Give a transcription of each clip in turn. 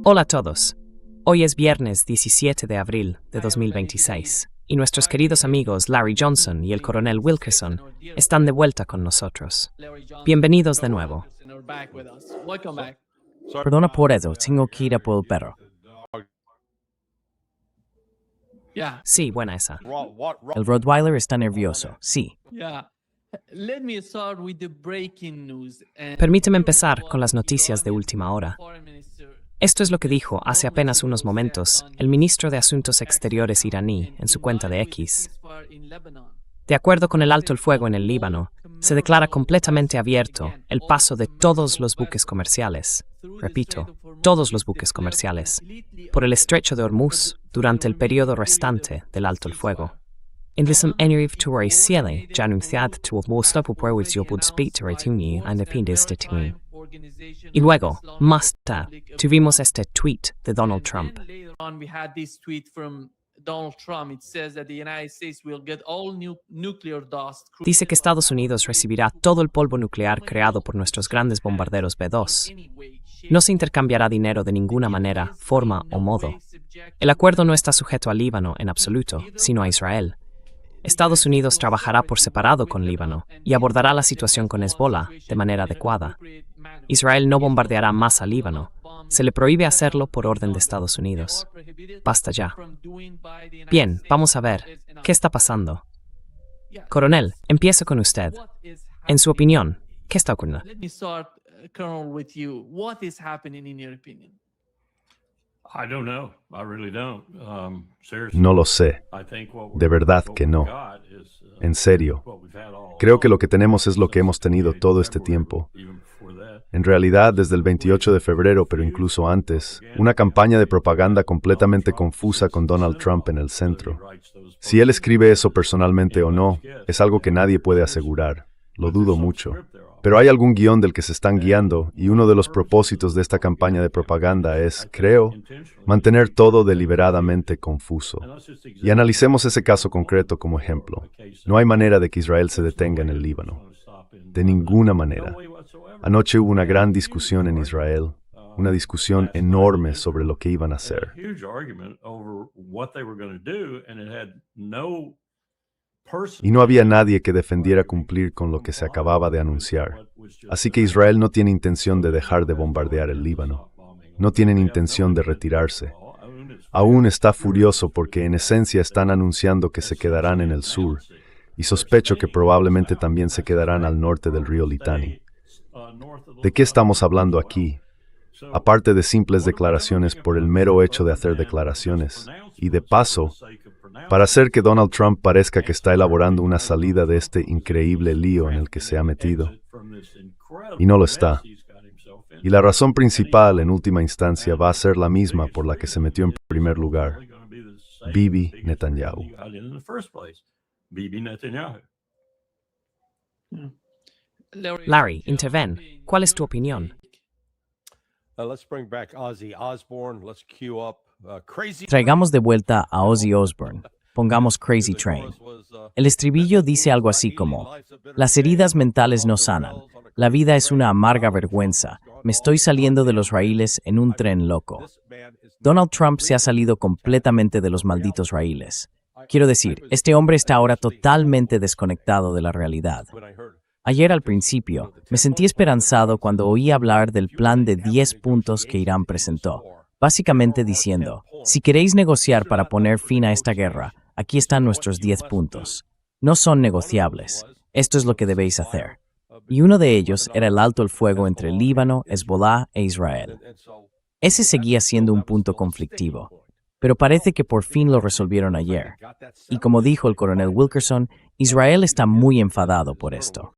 Hola a todos. Hoy es viernes 17 de abril de 2026 y nuestros queridos amigos Larry Johnson y el coronel Wilkerson están de vuelta con nosotros. Bienvenidos de nuevo. Perdona por eso, tengo que ir a por el perro. Sí, buena esa. El Rottweiler está nervioso, sí. Permíteme empezar con las noticias de última hora. Esto es lo que dijo hace apenas unos momentos el ministro de Asuntos Exteriores iraní en su cuenta de X. De acuerdo con el alto el fuego en el Líbano, se declara completamente abierto el paso de todos los buques comerciales, repito, todos los buques comerciales, por el estrecho de Hormuz durante el periodo restante del alto el fuego. Indisum enriv tuori ciele, janunciad tu mosta pupuerwis yobud speak and Y luego, más tarde, tuvimos este tweet de Donald Trump. Dice que Estados Unidos recibirá todo el polvo nuclear creado por nuestros grandes bombarderos B-2. No se intercambiará dinero de ninguna manera, forma o modo. El acuerdo no está sujeto al Líbano en absoluto, sino a Israel. Estados Unidos trabajará por separado con Líbano y abordará la situación con Hezbollah de manera adecuada. Israel no bombardeará más al Líbano. Se le prohíbe hacerlo por orden de Estados Unidos. Basta ya. Bien, vamos a ver. ¿Qué está pasando? Coronel, empiezo con usted. En su opinión, ¿qué está ocurriendo? No lo sé. De verdad que no. En serio. Creo que lo que tenemos es lo que hemos tenido todo este tiempo. En realidad, desde el 28 de febrero, pero incluso antes, una campaña de propaganda completamente confusa con Donald Trump en el centro. Si él escribe eso personalmente o no, es algo que nadie puede asegurar. Lo dudo mucho. Pero hay algún guión del que se están guiando, y uno de los propósitos de esta campaña de propaganda es, creo, mantener todo deliberadamente confuso. Y analicemos ese caso concreto como ejemplo. No hay manera de que Israel se detenga en el Líbano. De ninguna manera. Anoche hubo una gran discusión en Israel, una discusión enorme sobre lo que iban a hacer. Y no había nadie que defendiera cumplir con lo que se acababa de anunciar. Así que Israel no tiene intención de dejar de bombardear el Líbano. No tienen intención de retirarse. Aún está furioso porque en esencia están anunciando que se quedarán en el sur, y sospecho que probablemente también se quedarán al norte del río Litani. ¿De qué estamos hablando aquí? Aparte de simples declaraciones por el mero hecho de hacer declaraciones, y de paso, para hacer que Donald Trump parezca que está elaborando una salida de este increíble lío en el que se ha metido. Y no lo está. Y la razón principal, en última instancia, va a ser la misma por la que se metió en primer lugar: Bibi Netanyahu. Larry, interven. ¿Cuál es tu opinión? Traigamos de vuelta a Ozzy Osbourne. Pongamos Crazy Train. El estribillo dice algo así como: las heridas mentales no sanan. La vida es una amarga vergüenza. Me estoy saliendo de los raíles en un tren loco. Donald Trump se ha salido completamente de los malditos raíles. Quiero decir, este hombre está ahora totalmente desconectado de la realidad. Ayer al principio, me sentí esperanzado cuando oí hablar del plan de 10 puntos que Irán presentó, básicamente diciendo: si queréis negociar para poner fin a esta guerra, aquí están nuestros 10 puntos. No son negociables. Esto es lo que debéis hacer. Y uno de ellos era el alto el fuego entre Líbano, Hezbollah e Israel. Ese seguía siendo un punto conflictivo, pero parece que por fin lo resolvieron ayer. Y como dijo el coronel Wilkerson, Israel está muy enfadado por esto.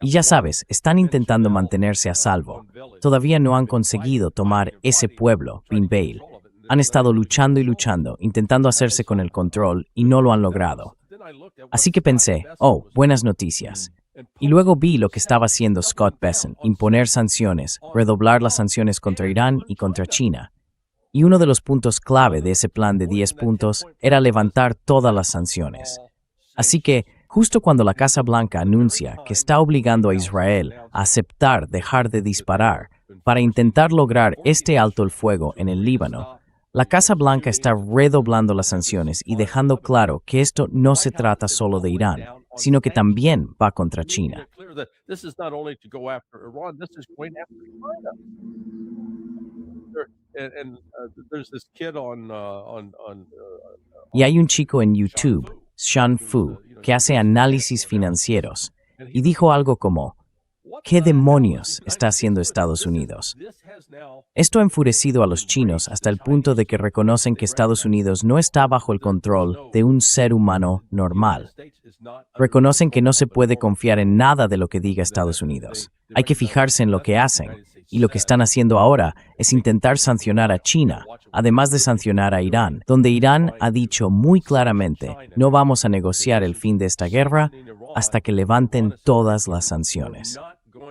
Y ya sabes, están intentando mantenerse a salvo. Todavía no han conseguido tomar ese pueblo, Bin Beil. Han estado luchando y luchando, intentando hacerse con el control, y no lo han logrado. Así que pensé, oh, buenas noticias. Y luego vi lo que estaba haciendo Scott Bessent: imponer sanciones, redoblar las sanciones contra Irán y contra China. Y uno de los puntos clave de ese plan de 10 puntos era levantar todas las sanciones. Así que, Justo cuando la Casa Blanca anuncia que está obligando a Israel a aceptar dejar de disparar para intentar lograr este alto el fuego en el Líbano, la Casa Blanca está redoblando las sanciones y dejando claro que esto no se trata solo de Irán, sino que también va contra China. Y hay un chico en YouTube, Shan Fu, que hace análisis financieros y dijo algo como: ¿qué demonios está haciendo Estados Unidos? Esto ha enfurecido a los chinos hasta el punto de que reconocen que Estados Unidos no está bajo el control de un ser humano normal. Reconocen que no se puede confiar en nada de lo que diga Estados Unidos. Hay que fijarse en lo que hacen, y lo que están haciendo ahora es intentar sancionar a China, además de sancionar a Irán, donde Irán ha dicho muy claramente: no vamos a negociar el fin de esta guerra hasta que levanten todas las sanciones.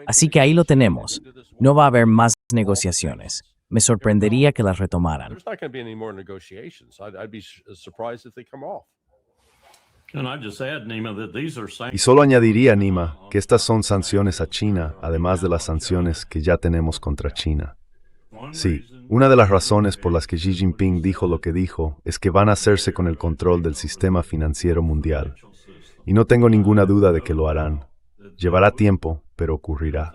Así que ahí lo tenemos. No va a haber más negociaciones. Me sorprendería que las retomaran. Y solo añadiría, Nima, que estas son sanciones a China, además de las sanciones que ya tenemos contra China. Sí, una de las razones por las que Xi Jinping dijo lo que dijo es que van a hacerse con el control del sistema financiero mundial. Y no tengo ninguna duda de que lo harán. Llevará tiempo, pero ocurrirá.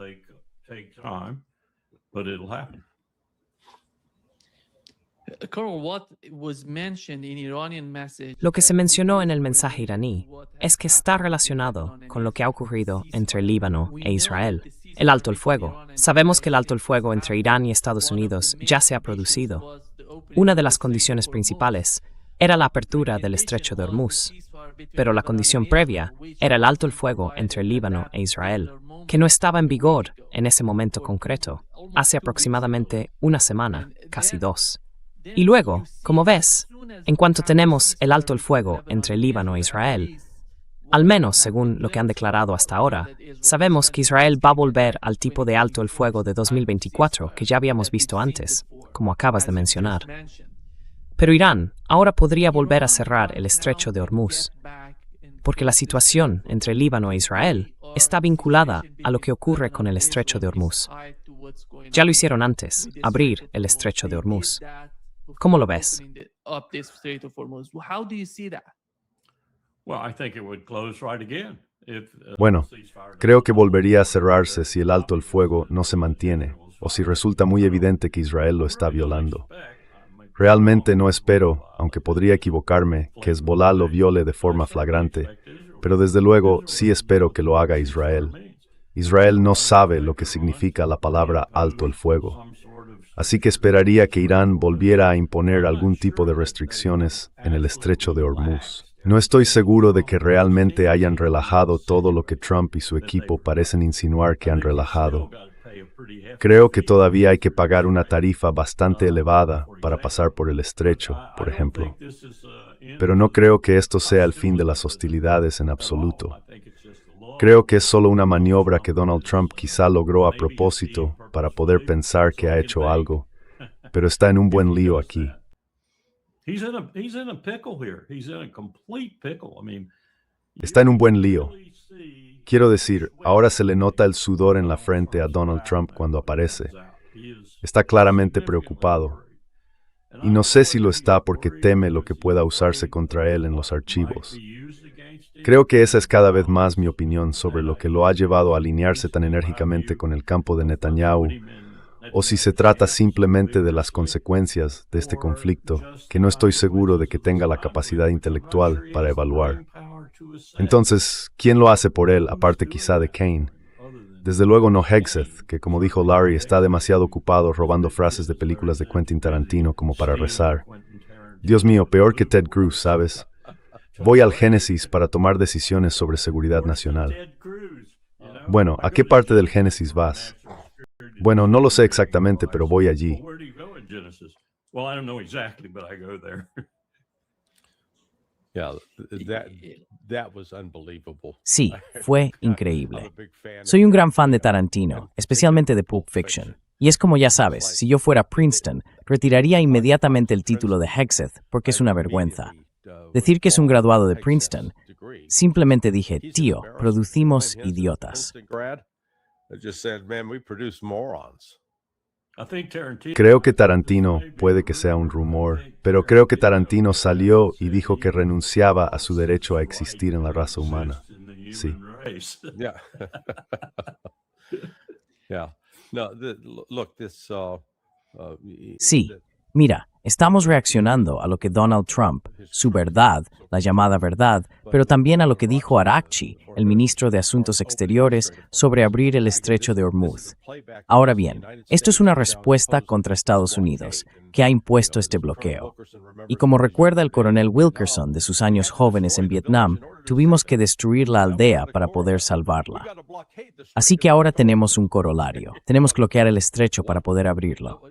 Lo que se mencionó en el mensaje iraní es que está relacionado con lo que ha ocurrido entre Líbano e Israel. El alto el fuego. Sabemos que el alto el fuego entre Irán y Estados Unidos ya se ha producido. Una de las condiciones principales era la apertura del estrecho de Hormuz, pero la condición previa era el alto el fuego entre Líbano e Israel, que no estaba en vigor en ese momento concreto, hace aproximadamente una semana, casi dos. Y luego, como ves, en cuanto tenemos el alto el fuego entre Líbano e Israel, al menos según lo que han declarado hasta ahora, sabemos que Israel va a volver al tipo de alto el fuego de 2024 que ya habíamos visto antes, como acabas de mencionar. Pero Irán ahora podría volver a cerrar el estrecho de Hormuz, porque la situación entre Líbano e Israel está vinculada a lo que ocurre con el estrecho de Hormuz. Ya lo hicieron antes, abrir el estrecho de Hormuz. ¿Cómo lo ves? Bueno, creo que volvería a cerrarse si el alto el fuego no se mantiene, o si resulta muy evidente que Israel lo está violando. Realmente no espero, aunque podría equivocarme, que Hezbollah lo viole de forma flagrante, pero desde luego sí espero que lo haga Israel. Israel no sabe lo que significa la palabra alto el fuego. Así que esperaría que Irán volviera a imponer algún tipo de restricciones en el estrecho de Hormuz. No estoy seguro de que realmente hayan relajado todo lo que Trump y su equipo parecen insinuar que han relajado. Creo que todavía hay que pagar una tarifa bastante elevada para pasar por el estrecho, por ejemplo. Pero no creo que esto sea el fin de las hostilidades en absoluto. Creo que es solo una maniobra que Donald Trump quizá logró a propósito para poder pensar que ha hecho algo, pero está en un buen lío aquí. Está en un buen lío. Quiero decir, ahora se le nota el sudor en la frente a Donald Trump cuando aparece. Está claramente preocupado. Y no sé si lo está porque teme lo que pueda usarse contra él en los archivos. Creo que esa es cada vez más mi opinión sobre lo que lo ha llevado a alinearse tan enérgicamente con el campo de Netanyahu, o si se trata simplemente de las consecuencias de este conflicto, que no estoy seguro de que tenga la capacidad intelectual para evaluar. Entonces, ¿quién lo hace por él, aparte quizá de Kane? Desde luego no Hegseth, que como dijo Larry, está demasiado ocupado robando frases de películas de Quentin Tarantino como para rezar. Dios mío, peor que Ted Cruz, ¿sabes? Voy al Génesis para tomar decisiones sobre seguridad nacional. Bueno, ¿a qué parte del Génesis vas? Bueno, no lo sé exactamente, pero voy allí. Sí, fue increíble. Soy un gran fan de Tarantino, especialmente de Pulp Fiction. Y es como ya sabes, si yo fuera Princeton, retiraría inmediatamente el título de Hegseth porque es una vergüenza. Decir que es un graduado de Princeton Simplemente dije, tío, producimos idiotas. Creo que Tarantino, puede que sea un rumor, pero creo que Tarantino salió y dijo que renunciaba a su derecho a existir en la raza humana. Sí. Sí, mira, estamos reaccionando a lo que Donald Trump, su verdad, la llamada verdad, pero también a lo que dijo Araghchi, el ministro de Asuntos Exteriores, sobre abrir el estrecho de Hormuz. Ahora bien, esto es una respuesta contra Estados Unidos, que ha impuesto este bloqueo. Y como recuerda el coronel Wilkerson de sus años jóvenes en Vietnam, tuvimos que destruir la aldea para poder salvarla. Así que ahora tenemos un corolario. Tenemos que bloquear el estrecho para poder abrirlo.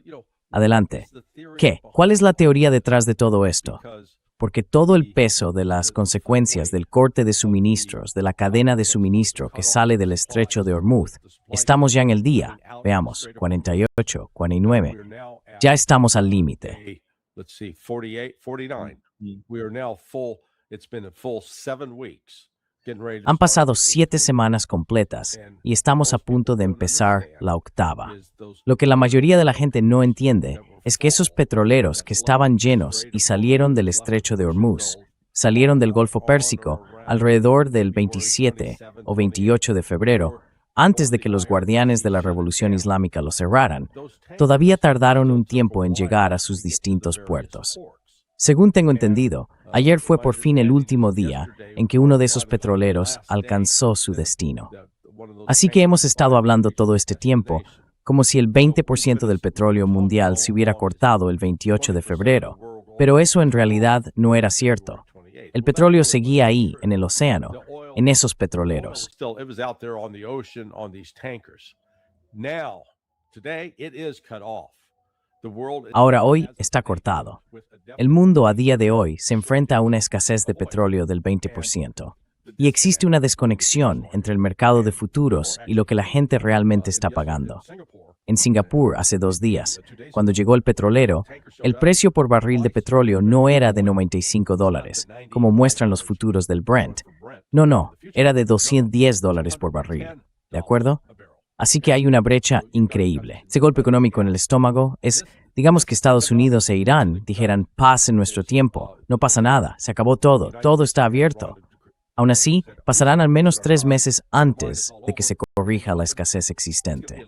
Adelante. ¿Qué? ¿Cuál es la teoría detrás de todo esto? Porque todo el peso de las consecuencias del corte de suministros, de la cadena de suministro que sale del estrecho de Hormuz, estamos ya en el día, veamos, 48, 49, ya estamos al límite. Han pasado 7 semanas completas y estamos a punto de empezar la 8ª. Lo que la mayoría de la gente no entiende es que esos petroleros que estaban llenos y salieron del estrecho de Hormuz, salieron del Golfo Pérsico alrededor del 27 o 28 de febrero, antes de que los guardianes de la Revolución Islámica los cerraran, todavía tardaron un tiempo en llegar a sus distintos puertos. Según tengo entendido, ayer fue por fin el último día en que uno de esos petroleros alcanzó su destino. Así que hemos estado hablando todo este tiempo como si el 20% del petróleo mundial se hubiera cortado el 28 de febrero, pero eso en realidad no era cierto. El petróleo seguía ahí, en el océano, en esos petroleros. Ahora hoy está cortado. El mundo a día de hoy se enfrenta a una escasez de petróleo del 20%. Y existe una desconexión entre el mercado de futuros y lo que la gente realmente está pagando. En Singapur, hace 2 días, cuando llegó el petrolero, el precio por barril de petróleo no era de $95, como muestran los futuros del Brent. No, era de $210 por barril. ¿De acuerdo? Así que hay una brecha increíble. Ese golpe económico en el estómago es, digamos que Estados Unidos e Irán dijeran paz en nuestro tiempo, no pasa nada, se acabó todo está abierto. Aún así, pasarán al menos 3 meses antes de que se corrija la escasez existente.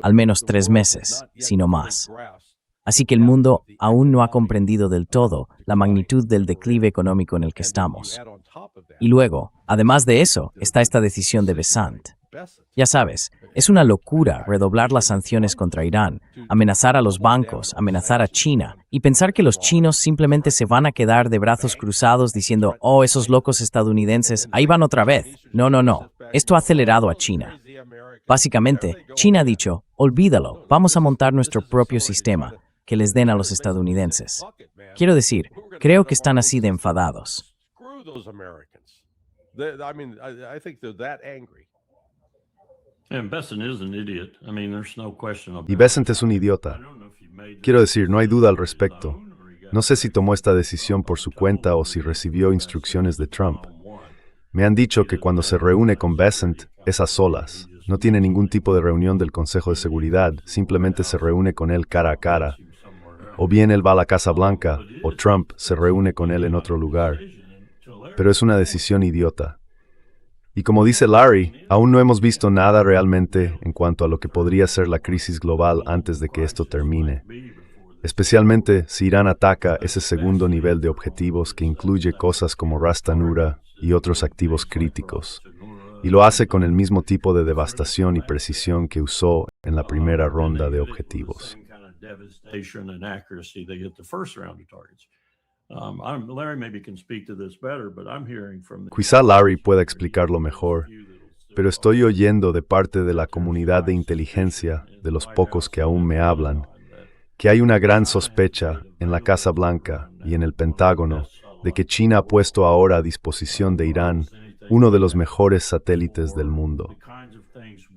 Al menos 3 meses, si no más. Así que el mundo aún no ha comprendido del todo la magnitud del declive económico en el que estamos. Y luego, además de eso, está esta decisión de Besant. Ya sabes, es una locura redoblar las sanciones contra Irán, amenazar a los bancos, amenazar a China, y pensar que los chinos simplemente se van a quedar de brazos cruzados diciendo, oh, esos locos estadounidenses, ahí van otra vez. No. Esto ha acelerado a China. Básicamente, China ha dicho, olvídalo, vamos a montar nuestro propio sistema que les den a los estadounidenses. Quiero decir, creo que están así de enfadados. Y Besant es un idiota. Quiero decir, no hay duda al respecto. No sé si tomó esta decisión por su cuenta o si recibió instrucciones de Trump. Me han dicho que cuando se reúne con Besant es a solas. No tiene ningún tipo de reunión del Consejo de Seguridad, simplemente se reúne con él cara a cara. O bien él va a la Casa Blanca, o Trump se reúne con él en otro lugar. Pero es una decisión idiota. Y como dice Larry, aún no hemos visto nada realmente en cuanto a lo que podría ser la crisis global antes de que esto termine. Especialmente si Irán ataca ese segundo nivel de objetivos que incluye cosas como Ras Tanura y otros activos críticos. Y lo hace con el mismo tipo de devastación y precisión que usó en la primera ronda de objetivos. Quizá Larry pueda explicarlo mejor, pero estoy oyendo de parte de la comunidad de inteligencia, de los pocos que aún me hablan, que hay una gran sospecha en la Casa Blanca y en el Pentágono de que China ha puesto ahora a disposición de Irán uno de los mejores satélites del mundo.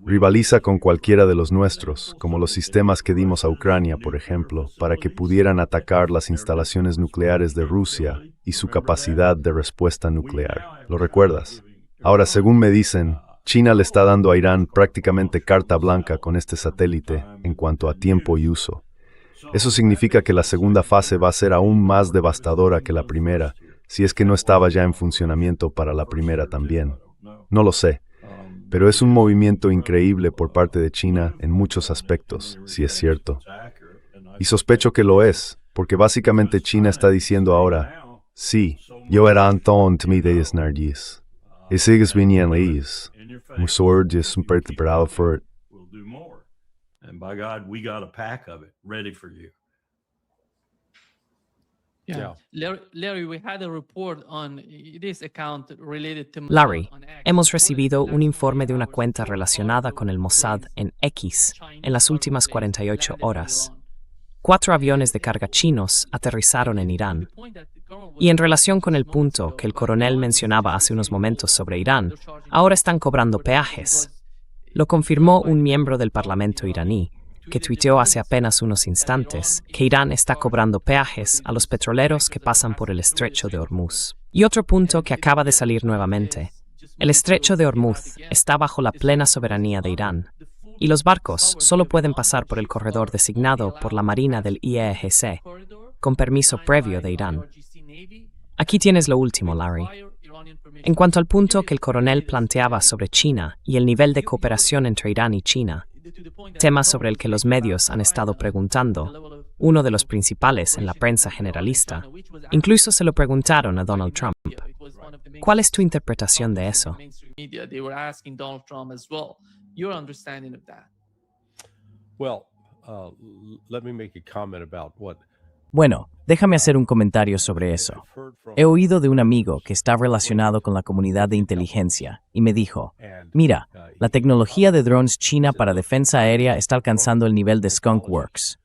Rivaliza con cualquiera de los nuestros, como los sistemas que dimos a Ucrania, por ejemplo, para que pudieran atacar las instalaciones nucleares de Rusia y su capacidad de respuesta nuclear. ¿Lo recuerdas? Ahora, según me dicen, China le está dando a Irán prácticamente carta blanca con este satélite en cuanto a tiempo y uso. Eso significa que la segunda fase va a ser aún más devastadora que la primera, si es que no estaba ya en funcionamiento para la primera también. No lo sé, pero es un movimiento increíble por parte de China en muchos aspectos, si es cierto. Y sospecho que lo es, porque básicamente China está diciendo ahora, sí, yo era Anton Tmides Nargis. Y sigues viniendo Leis. Musor es un preparado for it. And by God, we got a pack of it ready for you. Larry, we had a report on this account related to Larry, on X. hemos recibido un informe de una cuenta relacionada con el Mossad en X en las últimas 48 horas. 4 aviones de carga chinos aterrizaron en Irán. Y en relación con el punto que el coronel mencionaba hace unos momentos sobre Irán, ahora están cobrando peajes. Lo confirmó un miembro del Parlamento iraní, que tuiteó hace apenas unos instantes que Irán está cobrando peajes a los petroleros que pasan por el estrecho de Hormuz. Y otro punto que acaba de salir nuevamente. El estrecho de Hormuz está bajo la plena soberanía de Irán, y los barcos solo pueden pasar por el corredor designado por la Marina del IEGC, con permiso previo de Irán. Aquí tienes lo último, Larry. En cuanto al punto que el coronel planteaba sobre China y el nivel de cooperación entre Irán y China, tema sobre el que los medios han estado preguntando, uno de los principales en la prensa generalista, incluso se lo preguntaron a Donald Trump. ¿Cuál es tu interpretación de eso? Bueno, déjame hacer un comentario sobre eso. He oído de un amigo que está relacionado con la comunidad de inteligencia y me dijo, mira, la tecnología de drones china para defensa aérea está alcanzando el nivel de Skunk Works.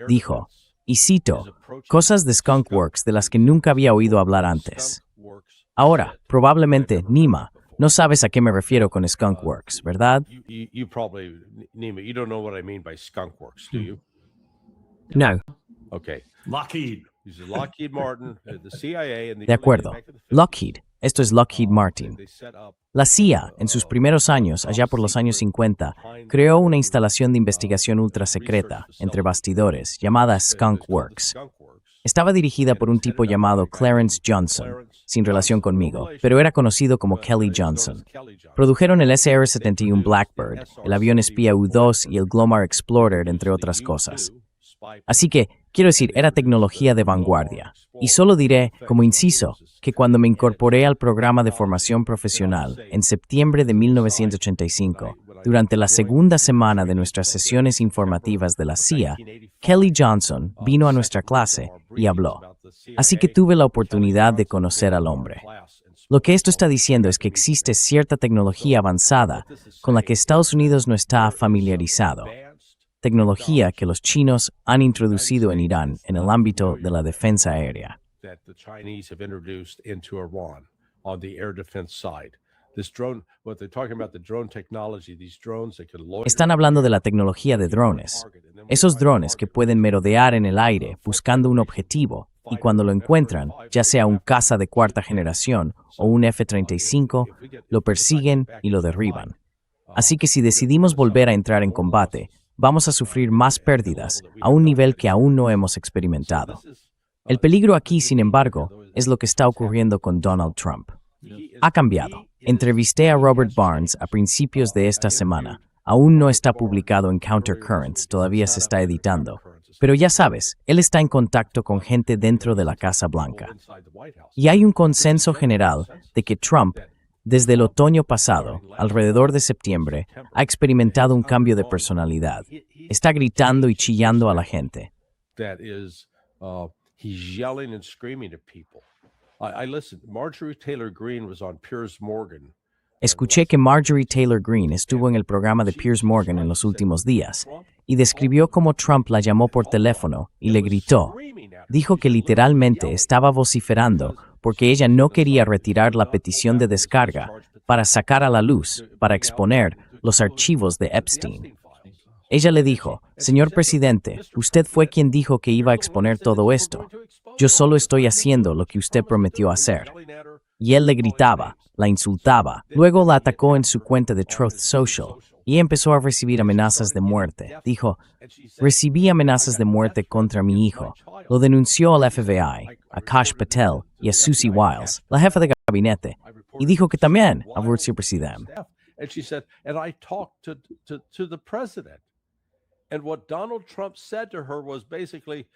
Dijo, y cito, cosas de Skunk Works de las que nunca había oído hablar antes. Ahora, probablemente, Nima, no sabes a qué me refiero con Skunk Works, ¿verdad? No. De acuerdo. Lockheed. Esto es Lockheed Martin. La CIA, en sus primeros años, allá por los años 50, creó una instalación de investigación ultra secreta, entre bastidores, llamada Skunk Works. Estaba dirigida por un tipo llamado Clarence Johnson, sin relación conmigo, pero era conocido como Kelly Johnson. Produjeron el SR-71 Blackbird, el avión espía U-2 y el Glomar Explorer, entre otras cosas. Así que, quiero decir, era tecnología de vanguardia. Y solo diré, como inciso, que cuando me incorporé al programa de formación profesional en septiembre de 1985, durante la segunda semana de nuestras sesiones informativas de la CIA, Kelly Johnson vino a nuestra clase y habló. Así que tuve la oportunidad de conocer al hombre. Lo que esto está diciendo es que existe cierta tecnología avanzada con la que Estados Unidos no está familiarizado. Tecnología que los chinos han introducido en Irán en el ámbito de la defensa aérea. Están hablando de la tecnología de drones. Esos drones que pueden merodear en el aire buscando un objetivo y cuando lo encuentran, ya sea un caza de cuarta generación o un F-35, lo persiguen y lo derriban. Así que si decidimos volver a entrar en combate, vamos a sufrir más pérdidas a un nivel que aún no hemos experimentado. El peligro aquí, sin embargo, es lo que está ocurriendo con Donald Trump. Ha cambiado. Entrevisté a Robert Barnes a principios de esta semana. Aún no está publicado en Countercurrents, todavía se está editando. Pero ya sabes, él está en contacto con gente dentro de la Casa Blanca. Y hay un consenso general de que Trump, desde el otoño pasado, alrededor de septiembre, ha experimentado un cambio de personalidad. Está gritando y chillando a la gente. Escuché que Marjorie Taylor Greene estuvo en el programa de Piers Morgan en los últimos días y describió cómo Trump la llamó por teléfono y le gritó. Dijo que literalmente estaba vociferando porque ella no quería retirar la petición de descarga para sacar a la luz, para exponer los archivos de Epstein. Ella le dijo, señor presidente, usted fue quien dijo que iba a exponer todo esto. Yo solo estoy haciendo lo que usted prometió hacer. Y él le gritaba, la insultaba, luego la atacó en su cuenta de Truth Social y empezó a recibir amenazas de muerte. Dijo, recibí amenazas de muerte contra mi hijo. Lo denunció al FBI, a Kash Patel y a Susie Wiles, la jefa de gabinete, y dijo que también a Ruth President. And she said, and I talked to the president. And what Donald Trump said to her was basically,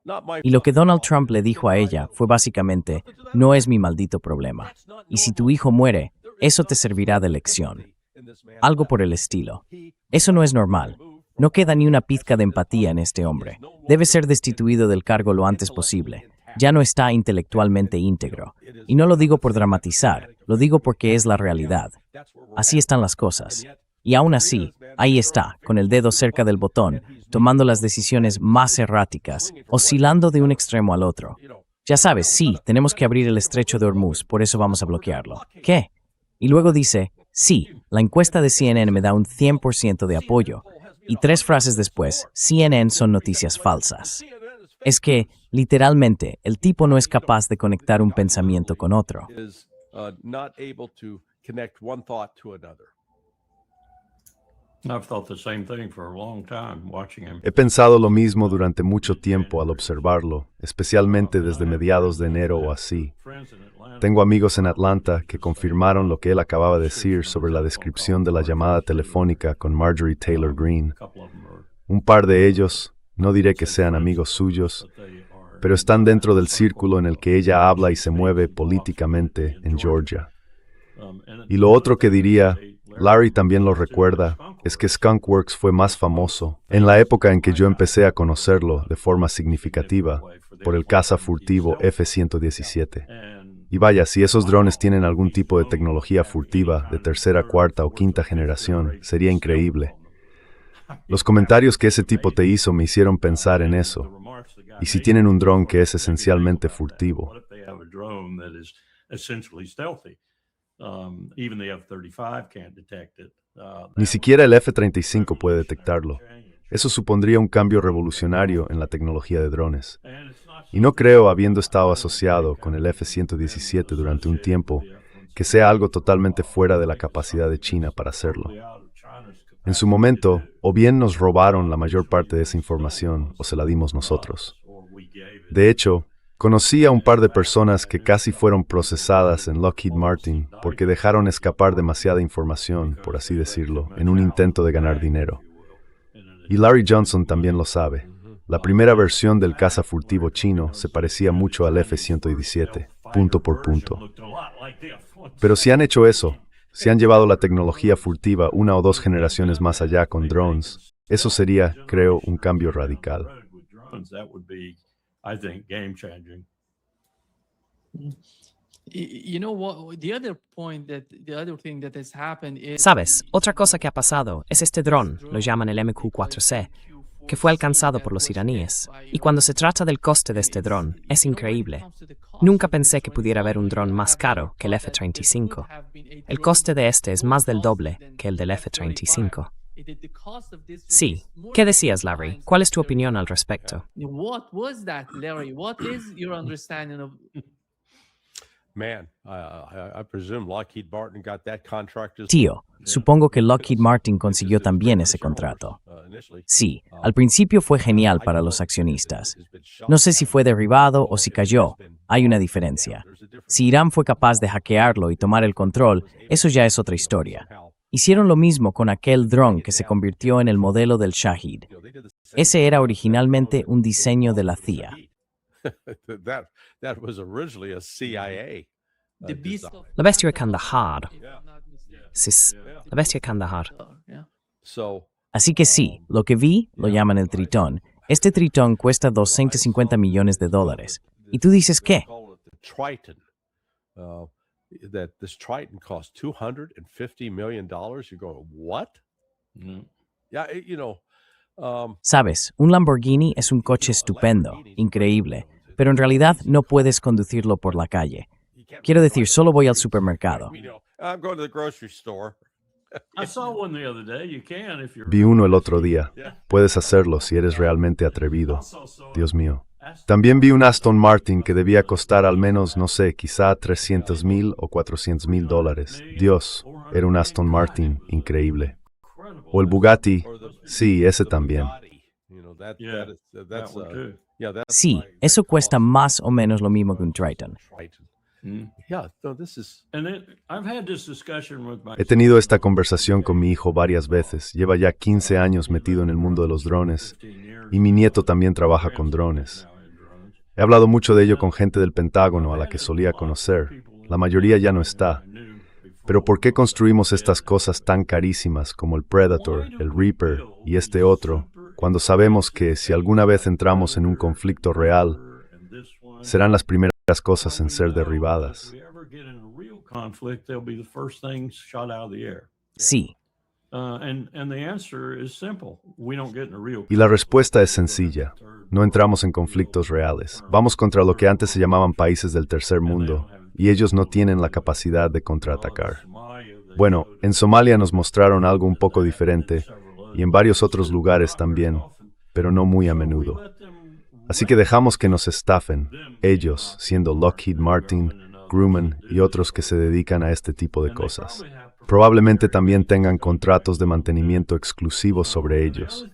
not my Y lo que Donald Trump le dijo a ella fue básicamente, no es mi maldito problema. Y si tu hijo muere, eso te servirá de lección. Algo por el estilo. Eso no es normal. No queda ni una pizca de empatía en este hombre. Debe ser destituido del cargo lo antes posible. Ya no está intelectualmente íntegro. Y no lo digo por dramatizar, lo digo porque es la realidad. Así están las cosas. Y aún así, ahí está, con el dedo cerca del botón, tomando las decisiones más erráticas, oscilando de un extremo al otro. Ya sabes, sí, tenemos que abrir el estrecho de Hormuz, por eso vamos a bloquearlo. ¿Qué? Y luego dice, sí, la encuesta de CNN me da un 100% de apoyo. Y 3 frases después, CNN son noticias falsas. Es que, literalmente, el tipo no es capaz de conectar un pensamiento con otro. not able to connect one thought to another. I've thought the same thing for a long time watching him. He pensado lo mismo durante mucho tiempo al observarlo, especialmente desde mediados de enero o así. Tengo amigos en Atlanta que confirmaron lo que él acababa de decir sobre la descripción de la llamada telefónica con Marjorie Taylor Greene. Un par de ellos, no diré que sean amigos suyos, pero están dentro del círculo en el que ella habla y se mueve políticamente en Georgia. Y lo otro que diría, Larry también lo recuerda, es que Skunk Works fue más famoso en la época en que yo empecé a conocerlo de forma significativa por el caza furtivo F-117. Y vaya, si esos drones tienen algún tipo de tecnología furtiva de tercera, cuarta o quinta generación, sería increíble. Los comentarios que ese tipo te hizo me hicieron pensar en eso. Y si tienen un dron que es esencialmente furtivo. Ni siquiera el F-35 puede detectarlo. Eso supondría un cambio revolucionario en la tecnología de drones. Y no creo, habiendo estado asociado con el F-117 durante un tiempo, que sea algo totalmente fuera de la capacidad de China para hacerlo. En su momento, o bien nos robaron la mayor parte de esa información, o se la dimos nosotros. De hecho, conocí a un par de personas que casi fueron procesadas en Lockheed Martin porque dejaron escapar demasiada información, por así decirlo, en un intento de ganar dinero. Y Larry Johnson también lo sabe. La primera versión del caza furtivo chino se parecía mucho al F-117, punto por punto. Pero si han hecho eso, si han llevado la tecnología furtiva 1 o 2 generaciones más allá con drones, eso sería, creo, un cambio radical. I think game changing. You know what? The other thing that has happened is. Sabes, otra cosa que ha pasado es este dron, lo llaman el MQ-4C, que fue alcanzado por los iraníes. Y cuando se trata del coste de este dron, es increíble. Nunca pensé que pudiera haber un dron más caro que el F-35. El coste de este es más del doble que el del F-35. Sí. ¿Qué decías, Larry? ¿Cuál es tu opinión al respecto? What was that, Larry? What is your understanding of? Man, I presume Lockheed Martin got that contract as Tío, supongo que Lockheed Martin consiguió también ese contrato. Sí, al principio fue genial para los accionistas. No sé si fue derribado o si cayó. Hay una diferencia. Si Irán fue capaz de hackearlo y tomar el control, eso ya es otra historia. Hicieron lo mismo con aquel dron que se convirtió en el modelo del Shahid. Ese era originalmente un diseño de la CIA. that was originally a CIA. The beast of La bestia de Kandahar. La bestia de Kandahar. yeah. So Así que sí, lo que vi lo llaman el Tritón. Este Tritón cuesta $250 millones. ¿Y tú dices qué? call it the Triton. That this Triton cost $250 million. You're going, what? Yeah, Sabes, un Lamborghini es un coche estupendo, increíble, pero en realidad no puedes conducirlo por la calle. Quiero decir, solo voy al supermercado. I'm going to the grocery store. I saw one the other day. You can if you're. Vi uno el otro día. Puedes hacerlo si eres realmente atrevido. Dios mío. También vi un Aston Martin que debía costar al menos, no sé, quizá $300,000 o $400,000. Dios, era un Aston Martin increíble. O el Bugatti, sí, ese también. Sí, eso cuesta más o menos lo mismo que un Triton. He tenido esta conversación con mi hijo varias veces. Lleva ya 15 años metido en el mundo de los drones y mi nieto también trabaja con drones. He hablado mucho de ello con gente del Pentágono a la que solía conocer. La mayoría ya no está. Pero ¿por qué construimos estas cosas tan carísimas como el Predator, el Reaper y este otro, cuando sabemos que si alguna vez entramos en un conflicto real, serán las primeras cosas en ser derribadas? Sí. Y la respuesta es sencilla. No entramos en conflictos reales. Vamos contra lo que antes se llamaban países del tercer mundo, y ellos no tienen la capacidad de contraatacar. Bueno, en Somalia nos mostraron algo un poco diferente, y en varios otros lugares también, pero no muy a menudo. Así que dejamos que nos estafen, ellos, siendo Lockheed Martin, Grumman y otros que se dedican a este tipo de cosas. Probablemente también tengan contratos de mantenimiento exclusivos sobre ellos.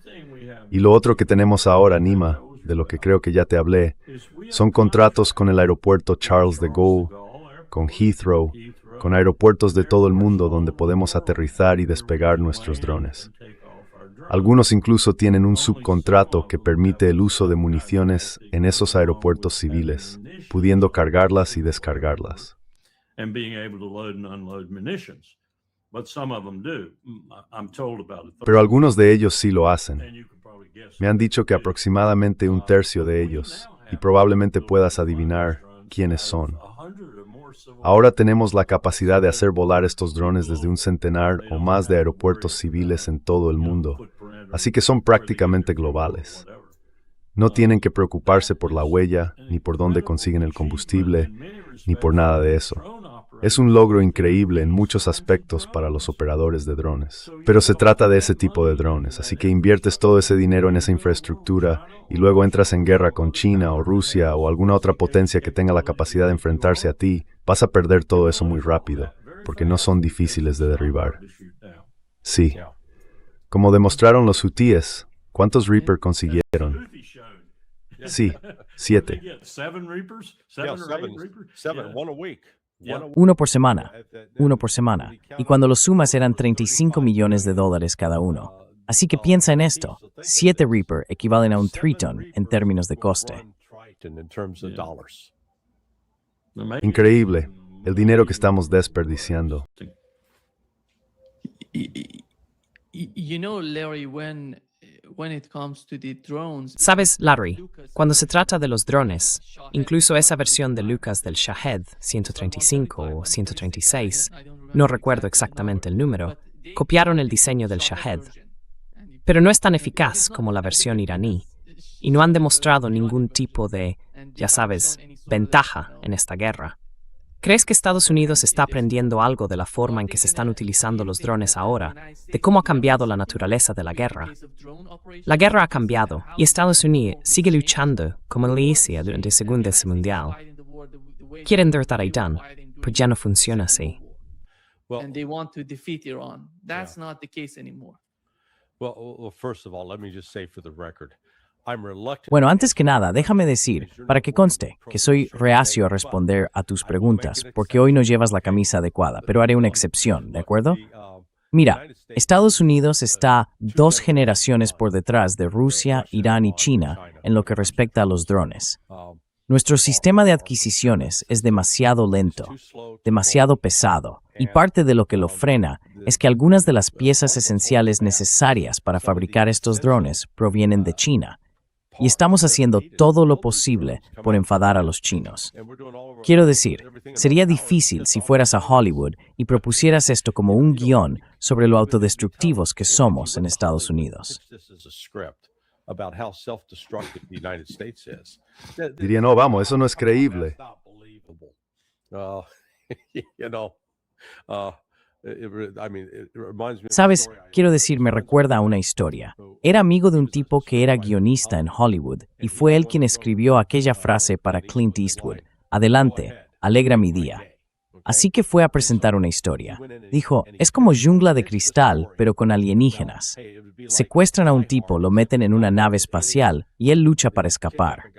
Y lo otro que tenemos ahora, Nima, de lo que creo que ya te hablé, son contratos con el aeropuerto Charles de Gaulle, con Heathrow, con aeropuertos de todo el mundo donde podemos aterrizar y despegar nuestros drones. Algunos incluso tienen un subcontrato que permite el uso de municiones en esos aeropuertos civiles, pudiendo cargarlas y descargarlas. Pero algunos de ellos sí lo hacen. Me han dicho que aproximadamente un tercio de ellos, y probablemente puedas adivinar quiénes son. Ahora tenemos la capacidad de hacer volar estos drones desde un centenar o más de aeropuertos civiles en todo el mundo, así que son prácticamente globales. No tienen que preocuparse por la huella, ni por dónde consiguen el combustible, ni por nada de eso. Es un logro increíble en muchos aspectos para los operadores de drones. Pero se trata de ese tipo de drones, así que inviertes todo ese dinero en esa infraestructura y luego entras en guerra con China o Rusia o alguna otra potencia que tenga la capacidad de enfrentarse a ti, vas a perder todo eso muy rápido, porque no son difíciles de derribar. Sí. Como demostraron los hutíes, ¿cuántos Reaper consiguieron? Sí, 7. Uno por semana. Y cuando los sumas eran $35 millones cada uno. Así que piensa en esto. 7 Reaper equivalen a un Triton en términos de coste. Increíble, el dinero que estamos desperdiciando. Sabes, Larry, cuando se trata de los drones, incluso esa versión de Lucas del Shahed 135 o 136, no recuerdo exactamente el número, copiaron el diseño del Shahed. Pero no es tan eficaz como la versión iraní, y no han demostrado ningún tipo de, ya sabes, ventaja en esta guerra. ¿Crees que Estados Unidos está aprendiendo algo de la forma en que se están utilizando los drones ahora, de cómo ha cambiado la naturaleza de la guerra? La guerra ha cambiado y Estados Unidos sigue luchando como lo hizo durante la Segunda Guerra Mundial. Quieren derrotar a Irán, pero ya no funciona así. Bueno, antes que nada, déjame decir, para que conste, que soy reacio a responder a tus preguntas, porque hoy no llevas la camisa adecuada, pero haré una excepción, ¿de acuerdo? Mira, Estados Unidos está 2 generaciones por detrás de Rusia, Irán y China en lo que respecta a los drones. Nuestro sistema de adquisiciones es demasiado lento, demasiado pesado, y parte de lo que lo frena es que algunas de las piezas esenciales necesarias para fabricar estos drones provienen de China. Y estamos haciendo todo lo posible por enfadar a los chinos. Quiero decir, sería difícil si fueras a Hollywood y propusieras esto como un guión sobre lo autodestructivos que somos en Estados Unidos. Diría, no, vamos, eso no es creíble. Sabes, quiero decir, me recuerda a una historia. Era amigo de un tipo que era guionista en Hollywood y fue él quien escribió aquella frase para Clint Eastwood: "Adelante, alegra mi día". Así que fue a presentar una historia. Dijo, es como Jungla de Cristal, pero con alienígenas. Secuestran a un tipo, lo meten en una nave espacial y él lucha para escapar.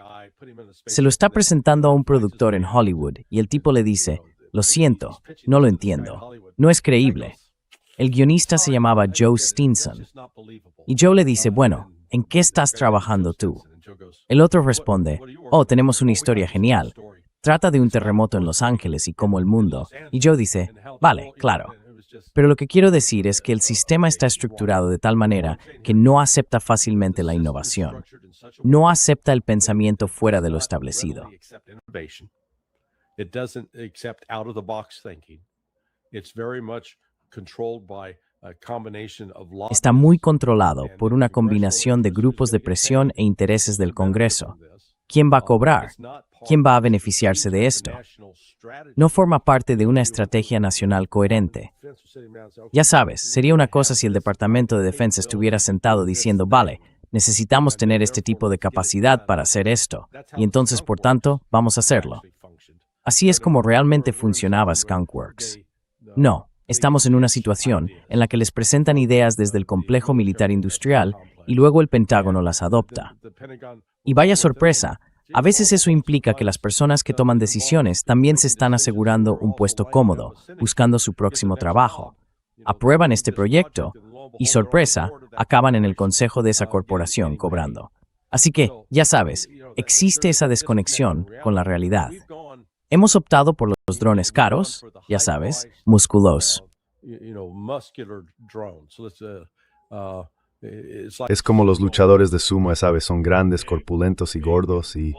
Se lo está presentando a un productor en Hollywood y el tipo le dice, lo siento, no lo entiendo, no es creíble. El guionista se llamaba Joe Stinson. Y Joe le dice, bueno, ¿en qué estás trabajando tú? El otro responde, oh, tenemos una historia genial. Trata de un terremoto en Los Ángeles y cómo el mundo. Y Joe dice, vale, claro. Pero lo que quiero decir es que el sistema está estructurado de tal manera que no acepta fácilmente la innovación. No acepta el pensamiento fuera de lo establecido. Está muy controlado por una combinación de grupos de presión e intereses del Congreso. ¿Quién va a cobrar? ¿Quién va a beneficiarse de esto? No forma parte de una estrategia nacional coherente. Ya sabes, sería una cosa si el Departamento de Defensa estuviera sentado diciendo, vale, necesitamos tener este tipo de capacidad para hacer esto, y entonces, por tanto, vamos a hacerlo. Así es como realmente funcionaba Skunk Works. No, estamos en una situación en la que les presentan ideas desde el complejo militar industrial y luego el Pentágono las adopta. Y vaya sorpresa, a veces eso implica que las personas que toman decisiones también se están asegurando un puesto cómodo, buscando su próximo trabajo. Aprueban este proyecto y, sorpresa, acaban en el consejo de esa corporación cobrando. Así que, ya sabes, existe esa desconexión con la realidad. Hemos optado por los drones caros, ya sabes, musculosos. Es como los luchadores de sumo, ¿sabes? Son grandes, corpulentos y gordos y...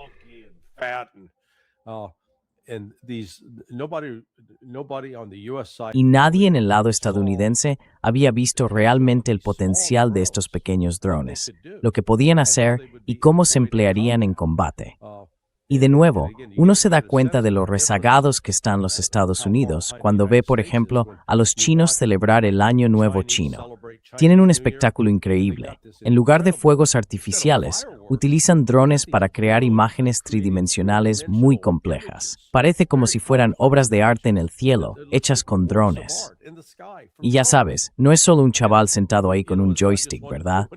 Y nadie en el lado estadounidense había visto realmente el potencial de estos pequeños drones, lo que podían hacer y cómo se emplearían en combate. Y de nuevo, uno se da cuenta de lo rezagados que están los Estados Unidos cuando ve, por ejemplo, a los chinos celebrar el Año Nuevo Chino. Tienen un espectáculo increíble. En lugar de fuegos artificiales, utilizan drones para crear imágenes tridimensionales muy complejas. Parece como si fueran obras de arte en el cielo, hechas con drones. Y ya sabes, no es solo un chaval sentado ahí con un joystick, ¿verdad?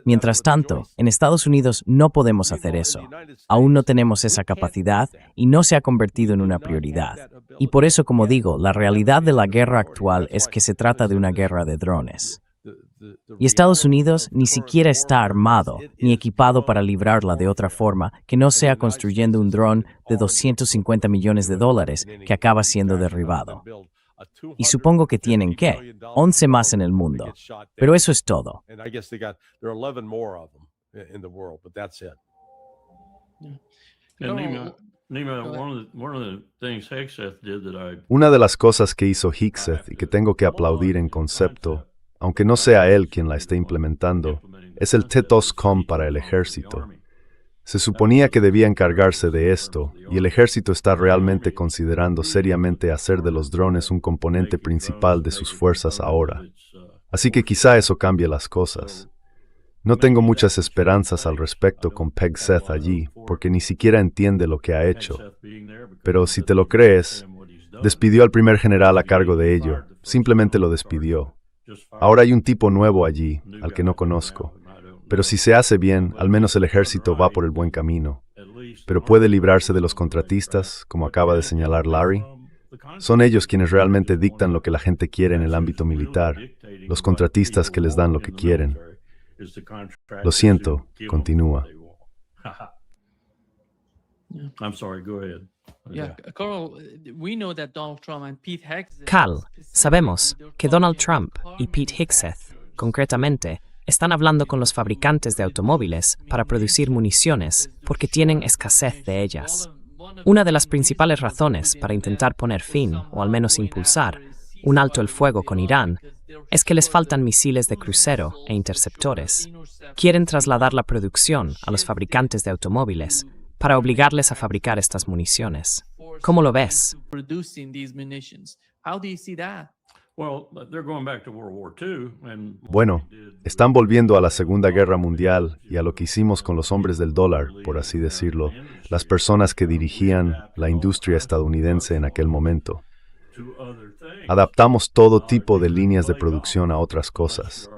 Mientras tanto, en Estados Unidos no podemos hacer eso. Aún no tenemos esa capacidad y no se ha convertido en una prioridad. Y por eso, como digo, la realidad de la guerra actual es que se trata de una guerra de drones. Y Estados Unidos ni siquiera está armado ni equipado para librarla de otra forma que no sea construyendo un dron de $250 millones que acaba siendo derribado. Y supongo que tienen, ¿qué? 11 más en el mundo. Pero eso es todo. Una de las cosas que hizo Hickseth y que tengo que aplaudir en concepto, aunque no sea él quien la esté implementando, es el TETOSCOM para el ejército. Se suponía que debía encargarse de esto, y el ejército está realmente considerando seriamente hacer de los drones un componente principal de sus fuerzas ahora. Así que quizá eso cambie las cosas. No tengo muchas esperanzas al respecto con Peg Seth allí, porque ni siquiera entiende lo que ha hecho. Pero si te lo crees, despidió al primer general a cargo de ello, simplemente lo despidió. Ahora hay un tipo nuevo allí, al que no conozco. Pero si se hace bien, al menos el ejército va por el buen camino. Pero puede librarse de los contratistas, como acaba de señalar Larry. Son ellos quienes realmente dictan lo que la gente quiere en el ámbito militar, los contratistas que les dan lo que quieren. Lo siento, continúa. Cal, sabemos que Donald Trump y Pete Hegseth, concretamente, están hablando con los fabricantes de automóviles para producir municiones porque tienen escasez de ellas. Una de las principales razones para intentar poner fin, o al menos impulsar, un alto el fuego con Irán es que les faltan misiles de crucero e interceptores. Quieren trasladar la producción a los fabricantes de automóviles para obligarles a fabricar estas municiones. ¿Cómo lo ves? Bueno, están volviendo a la Segunda Guerra Mundial y a lo que hicimos con los hombres del dólar, por así decirlo, las personas que dirigían la industria estadounidense en aquel momento. Adaptamos todo tipo de líneas de producción a otras cosas.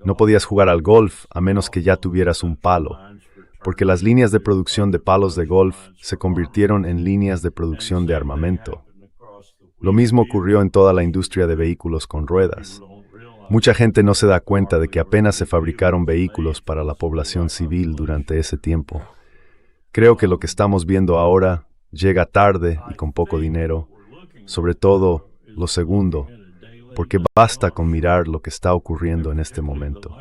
No podías jugar al golf a menos que ya tuvieras un palo, porque las líneas de producción de palos de golf se convirtieron en líneas de producción de armamento. Lo mismo ocurrió en toda la industria de vehículos con ruedas. Mucha gente no se da cuenta de que apenas se fabricaron vehículos para la población civil durante ese tiempo. Creo que lo que estamos viendo ahora llega tarde y con poco dinero, sobre todo lo segundo, porque basta con mirar lo que está ocurriendo en este momento.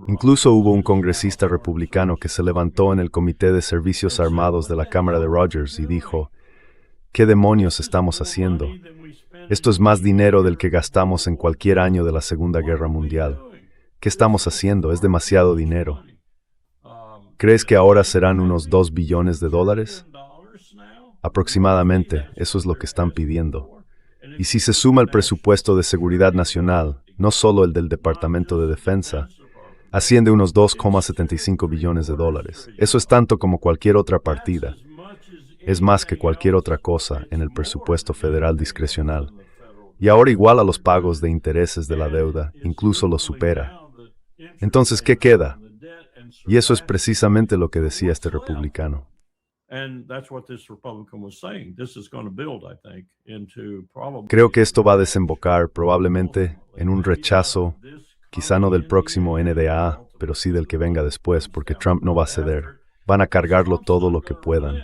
Incluso hubo un congresista republicano que se levantó en el Comité de Servicios Armados de la Cámara de Rogers y dijo, ¿qué demonios estamos haciendo? Esto es más dinero del que gastamos en cualquier año de la Segunda Guerra Mundial. ¿Qué estamos haciendo? Es demasiado dinero. ¿Crees que ahora serán unos $2 billones? Aproximadamente, eso es lo que están pidiendo. Y si se suma el presupuesto de seguridad nacional, no solo el del Departamento de Defensa, asciende a unos $2,75 billones. Eso es tanto como cualquier otra partida. Es más que cualquier otra cosa en el presupuesto federal discrecional. Y ahora iguala los pagos de intereses de la deuda, incluso los supera. Entonces, ¿qué queda? Y eso es precisamente lo que decía este republicano. Creo que esto va a desembocar probablemente en un rechazo, quizá no del próximo NDAA, pero sí del que venga después, porque Trump no va a ceder. Van a cargarlo todo lo que puedan.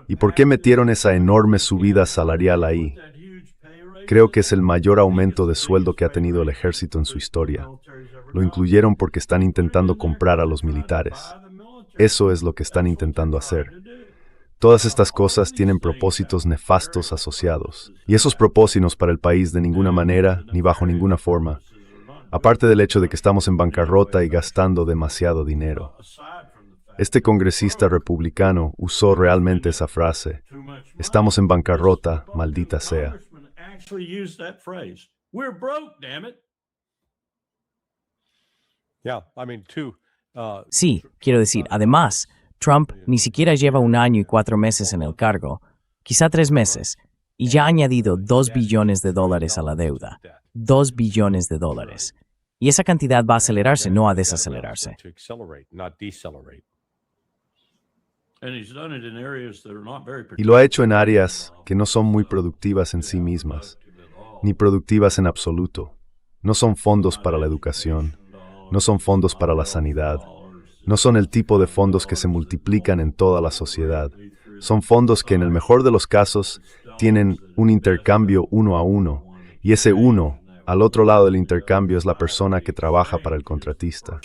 ¿Y por qué metieron esa enorme subida salarial ahí? Creo que es el mayor aumento de sueldo que ha tenido el ejército en su historia. Lo incluyeron porque están intentando comprar a los militares. Eso es lo que están intentando hacer. Todas estas cosas tienen propósitos nefastos asociados. Y esos propósitos para el país de ninguna manera, ni bajo ninguna forma. Aparte del hecho de que estamos en bancarrota y gastando demasiado dinero. Este congresista republicano usó realmente esa frase. Estamos en bancarrota, maldita sea. Sí, quiero decir, además, Trump ni siquiera lleva 1 año y 4 meses en el cargo, quizá 3 meses, y ya ha añadido $2 billones a la deuda. $2 billones. Y esa cantidad va a acelerarse, no a desacelerarse. Y lo ha hecho en áreas que no son muy productivas en sí mismas, ni productivas en absoluto. No son fondos para la educación, no son fondos para la sanidad, no son el tipo de fondos que se multiplican en toda la sociedad. Son fondos que en el mejor de los casos tienen un intercambio 1 a 1, y ese 1 al otro lado del intercambio es la persona que trabaja para el contratista.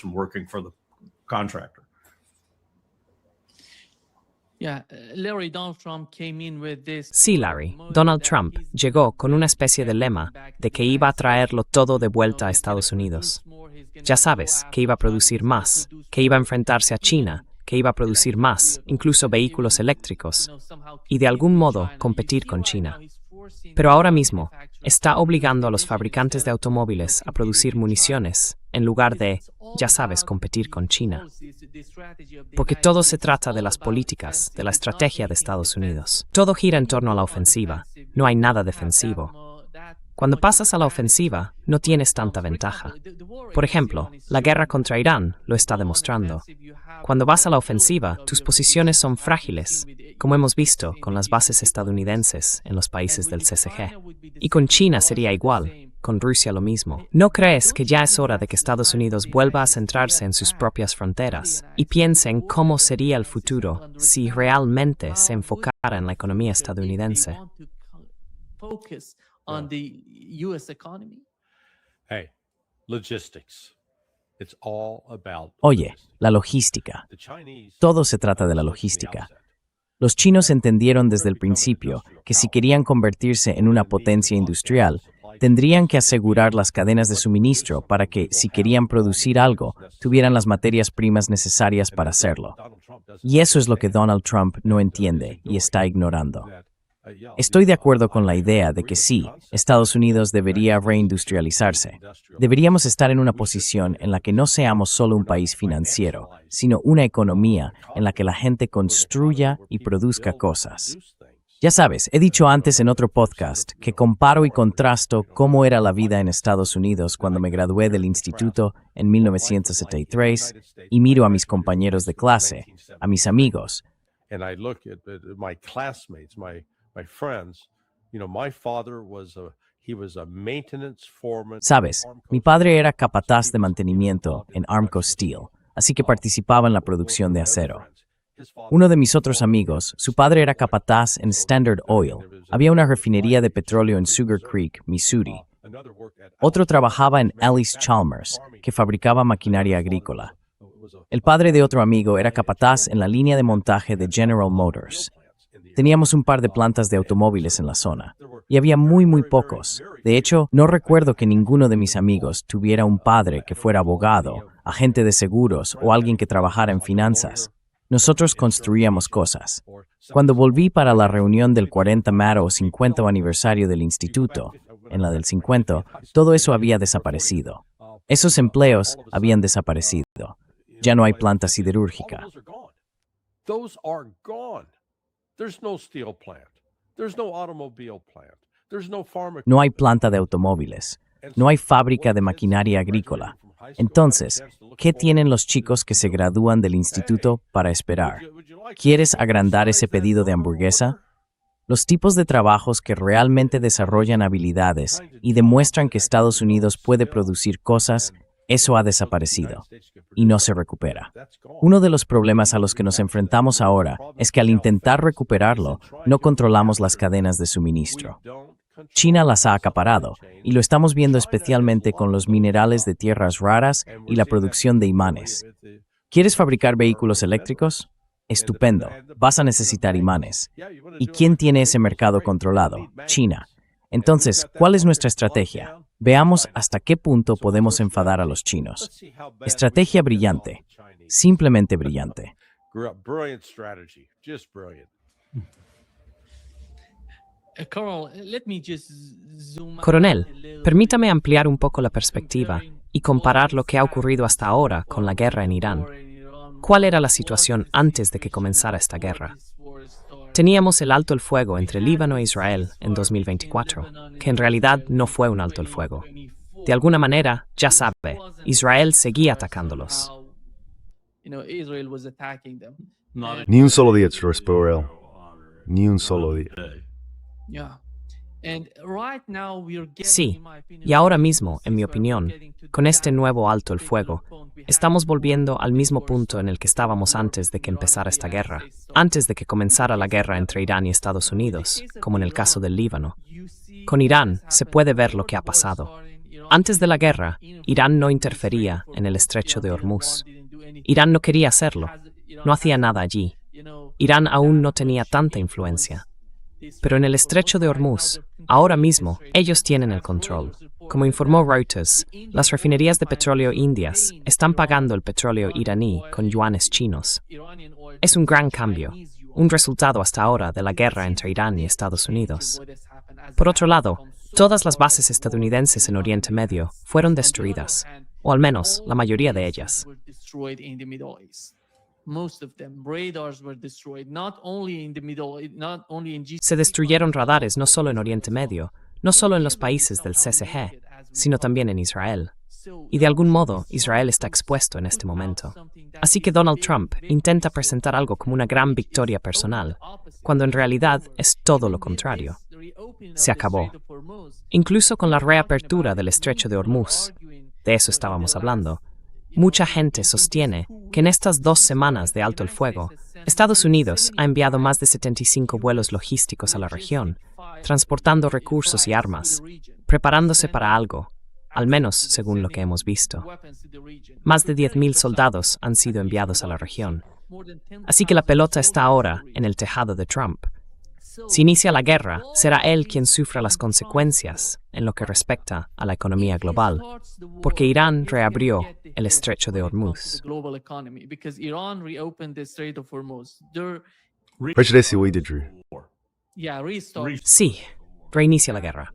Sí, Larry, Donald Trump llegó con una especie de lema de que iba a traerlo todo de vuelta a Estados Unidos. Ya sabes, que iba a producir más, que iba a enfrentarse a China, que iba a producir más, incluso vehículos eléctricos, y de algún modo competir con China. Pero ahora mismo está obligando a los fabricantes de automóviles a producir municiones en lugar de, ya sabes, competir con China. Porque todo se trata de las políticas, de la estrategia de Estados Unidos. Todo gira en torno a la ofensiva, no hay nada defensivo. Cuando pasas a la ofensiva, no tienes tanta ventaja. Por ejemplo, la guerra contra Irán lo está demostrando. Cuando vas a la ofensiva, tus posiciones son frágiles, como hemos visto con las bases estadounidenses en los países del CCG. Y con China sería igual, con Rusia lo mismo. ¿No crees que ya es hora de que Estados Unidos vuelva a centrarse en sus propias fronteras y piense en cómo sería el futuro si realmente se enfocara en la economía estadounidense? On the US economy. Hey, logistics. It's all about Oye, la logística. Todo se trata de la logística. Los chinos entendieron desde el principio que si querían convertirse en una potencia industrial, Tendrían que asegurar las cadenas de suministro para que, si querían producir algo, tuvieran las materias primas necesarias para hacerlo. Y eso es lo que Donald Trump no entiende y está ignorando. Estoy de acuerdo con la idea de que sí, Estados Unidos debería reindustrializarse. Deberíamos estar en una posición en la que no seamos solo un país financiero, sino una economía en la que la gente construya y produzca cosas. Ya sabes, he dicho antes en otro podcast que comparo y contrasto cómo era la vida en Estados Unidos cuando me gradué del instituto en 1973 y miro a mis compañeros de clase, a mis amigos. Sabes, mi padre era capataz de mantenimiento en Armco Steel, así que participaba en la producción de acero. Uno de mis otros amigos, su padre era capataz en Standard Oil. Había una refinería de petróleo en Sugar Creek, Missouri. Otro trabajaba en Ellis Chalmers, que fabricaba maquinaria agrícola. El padre de otro amigo era capataz en la línea de montaje de General Motors. Teníamos un par de plantas de automóviles en la zona, y había muy pocos. De hecho, no recuerdo que ninguno de mis amigos tuviera un padre que fuera abogado, agente de seguros o alguien que trabajara en finanzas. Nosotros construíamos cosas. Cuando volví para la reunión del 40º o 50º aniversario del instituto, en la del 50, todo eso había desaparecido. Esos empleos habían desaparecido. Ya no hay planta siderúrgica. No hay planta de automóviles. No hay fábrica de maquinaria agrícola. Entonces, ¿qué tienen los chicos que se gradúan del instituto para esperar? ¿Quieres agrandar ese pedido de hamburguesa? Los tipos de trabajos que realmente desarrollan habilidades y demuestran que Estados Unidos puede producir cosas, eso ha desaparecido y no se recupera. Uno de los problemas a los que nos enfrentamos ahora es que al intentar recuperarlo, no controlamos las cadenas de suministro. China las ha acaparado, y lo estamos viendo especialmente con los minerales de tierras raras y la producción de imanes. ¿Quieres fabricar vehículos eléctricos? Estupendo, vas a necesitar imanes. ¿Y quién tiene ese mercado controlado? China. Entonces, ¿cuál es nuestra estrategia? Veamos hasta qué punto podemos enfadar a los chinos. Estrategia brillante, simplemente brillante. Coronel, permítame ampliar un poco la perspectiva y comparar lo que ha ocurrido hasta ahora con la guerra en Irán. ¿Cuál era la situación antes de que comenzara esta guerra? Teníamos el alto el fuego entre Líbano e Israel en 2024, que en realidad no fue un alto el fuego. De alguna manera, ya sabe, Israel seguía atacándolos. Ni un solo día, Israel. Ni un solo día. Sí, y ahora mismo, en mi opinión, con este nuevo alto el fuego, estamos volviendo al mismo punto en el que estábamos antes de que empezara esta guerra, antes de que comenzara la guerra entre Irán y Estados Unidos, como en el caso del Líbano. Con Irán se puede ver lo que ha pasado. Antes de la guerra, Irán no interfería en el estrecho de Hormuz. Irán no quería hacerlo, no hacía nada allí. Irán aún no tenía tanta influencia. Pero en el estrecho de Hormuz, ahora mismo, ellos tienen el control. Como informó Reuters, las refinerías de petróleo indias están pagando el petróleo iraní con yuanes chinos. Es un gran cambio, un resultado hasta ahora de la guerra entre Irán y Estados Unidos. Por otro lado, todas las bases estadounidenses en Oriente Medio fueron destruidas, o al menos la mayoría de ellas. Se destruyeron radares no solo en Oriente Medio, no solo en los países del CCG, sino también en Israel. Y de algún modo, Israel está expuesto en este momento. Así que Donald Trump intenta presentar algo como una gran victoria personal, cuando en realidad es todo lo contrario. Se acabó. Incluso con la reapertura del estrecho de Hormuz, de eso estábamos hablando, mucha gente sostiene que en estas 2 semanas de alto el fuego, Estados Unidos ha enviado más de 75 vuelos logísticos a la región, transportando recursos y armas, preparándose para algo, al menos según lo que hemos visto. Más de 10,000 soldados han sido enviados a la región. Así que la pelota está ahora en el tejado de Trump. Si inicia la guerra, será él quien sufra las consecuencias en lo que respecta a la economía global, porque Irán reabrió el estrecho de Hormuz. Sí, reinicia la guerra.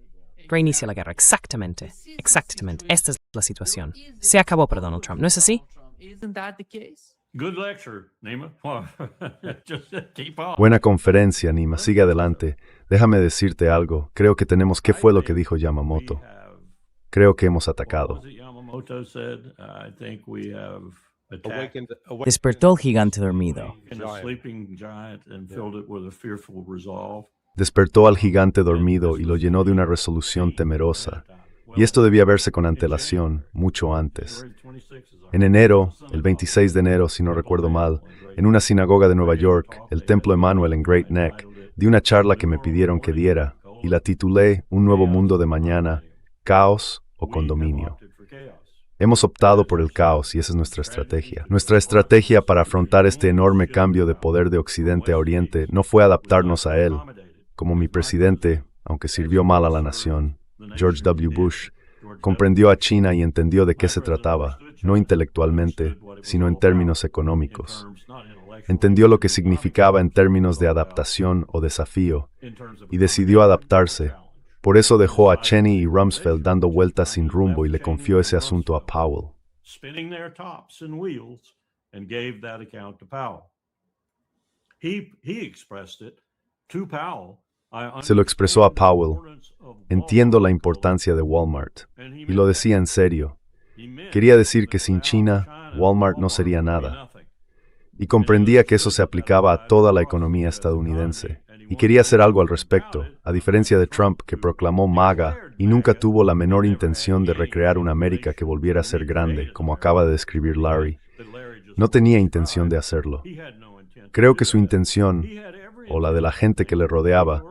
Reinicia la guerra, exactamente. Exactamente. Esta es la situación. Se acabó para Donald Trump, ¿no es así? Good lecture, Nima. Just keep on. Buena conferencia, Nima. Sigue adelante. Déjame decirte algo. Creo que tenemos... ¿Qué fue lo que dijo Yamamoto? Creo que hemos atacado. What was it Yamamoto said? I think we have attacked Despertó el gigante dormido. a sleeping giant and filled it with a fearful resolve. Despertó al gigante dormido y lo llenó de una resolución temerosa. Y esto debía verse con antelación, mucho antes. En enero, el 26 de enero, si no recuerdo mal, en una sinagoga de Nueva York, el Templo Emmanuel en Great Neck, di una charla que me pidieron que diera, y la titulé Un nuevo mundo de mañana, caos o condominio. Hemos optado por el caos y esa es nuestra estrategia. Nuestra estrategia para afrontar este enorme cambio de poder de Occidente a Oriente no fue adaptarnos a él, como mi presidente, aunque sirvió mal a la nación, George W. Bush, comprendió a China y entendió de qué se trataba, no intelectualmente, sino en términos económicos. Entendió lo que significaba en términos de adaptación o desafío, y decidió adaptarse. Por eso dejó a Cheney y Rumsfeld dando vueltas sin rumbo y le confió ese asunto a Powell. Spinning their tops and wheels and gave that account to Powell. He expressed it to Powell. Se lo expresó a Powell. Entiendo la importancia de Walmart. Y lo decía en serio. Quería decir que sin China, Walmart no sería nada. Y comprendía que eso se aplicaba a toda la economía estadounidense. Y quería hacer algo al respecto, a diferencia de Trump, que proclamó MAGA y nunca tuvo la menor intención de recrear una América que volviera a ser grande, como acaba de describir Larry. No tenía intención de hacerlo. Creo que su intención, o la de la gente que le rodeaba,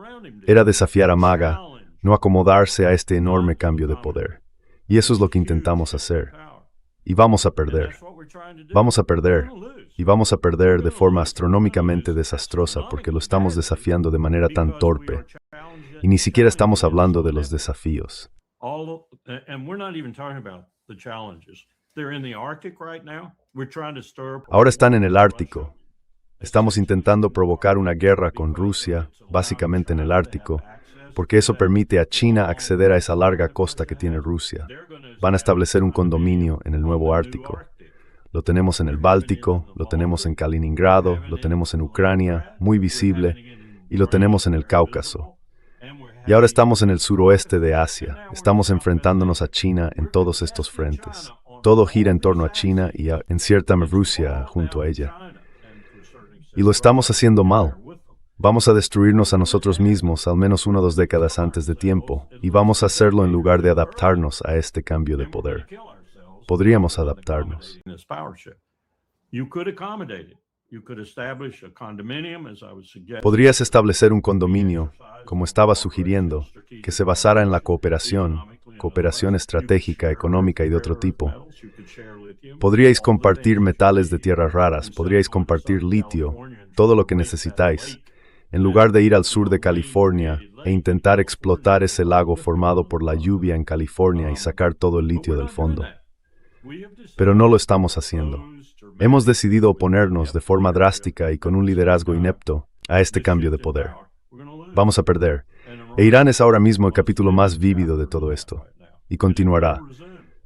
era desafiar a MAGA, no acomodarse a este enorme cambio de poder. Y eso es lo que intentamos hacer. Y vamos a perder. Vamos a perder. Y vamos a perder de forma astronómicamente desastrosa porque lo estamos desafiando de manera tan torpe. Y ni siquiera estamos hablando de los desafíos. Ahora están en el Ártico. Estamos intentando provocar una guerra con Rusia, básicamente en el Ártico, porque eso permite a China acceder a esa larga costa que tiene Rusia. Van a establecer un condominio en el nuevo Ártico. Lo tenemos en el Báltico, lo tenemos en Kaliningrado, lo tenemos en Ucrania, muy visible, y lo tenemos en el Cáucaso. Y ahora estamos en el suroeste de Asia. Estamos enfrentándonos a China en todos estos frentes. Todo gira en torno a China y en cierta medida Rusia junto a ella. Y lo estamos haciendo mal. Vamos a destruirnos a nosotros mismos al menos 1 o 2 décadas antes de tiempo, y vamos a hacerlo en lugar de adaptarnos a este cambio de poder. Podríamos adaptarnos. Podrías establecer un condominio, como estaba sugiriendo, que se basara en la cooperación estratégica, económica y de otro tipo. Podríais compartir metales de tierras raras, podríais compartir litio, todo lo que necesitáis, en lugar de ir al sur de California e intentar explotar ese lago formado por la lluvia en California y sacar todo el litio del fondo. Pero no lo estamos haciendo. Hemos decidido oponernos de forma drástica y con un liderazgo inepto a este cambio de poder. Vamos a perder. E Irán es ahora mismo el capítulo más vívido de todo esto. Y continuará.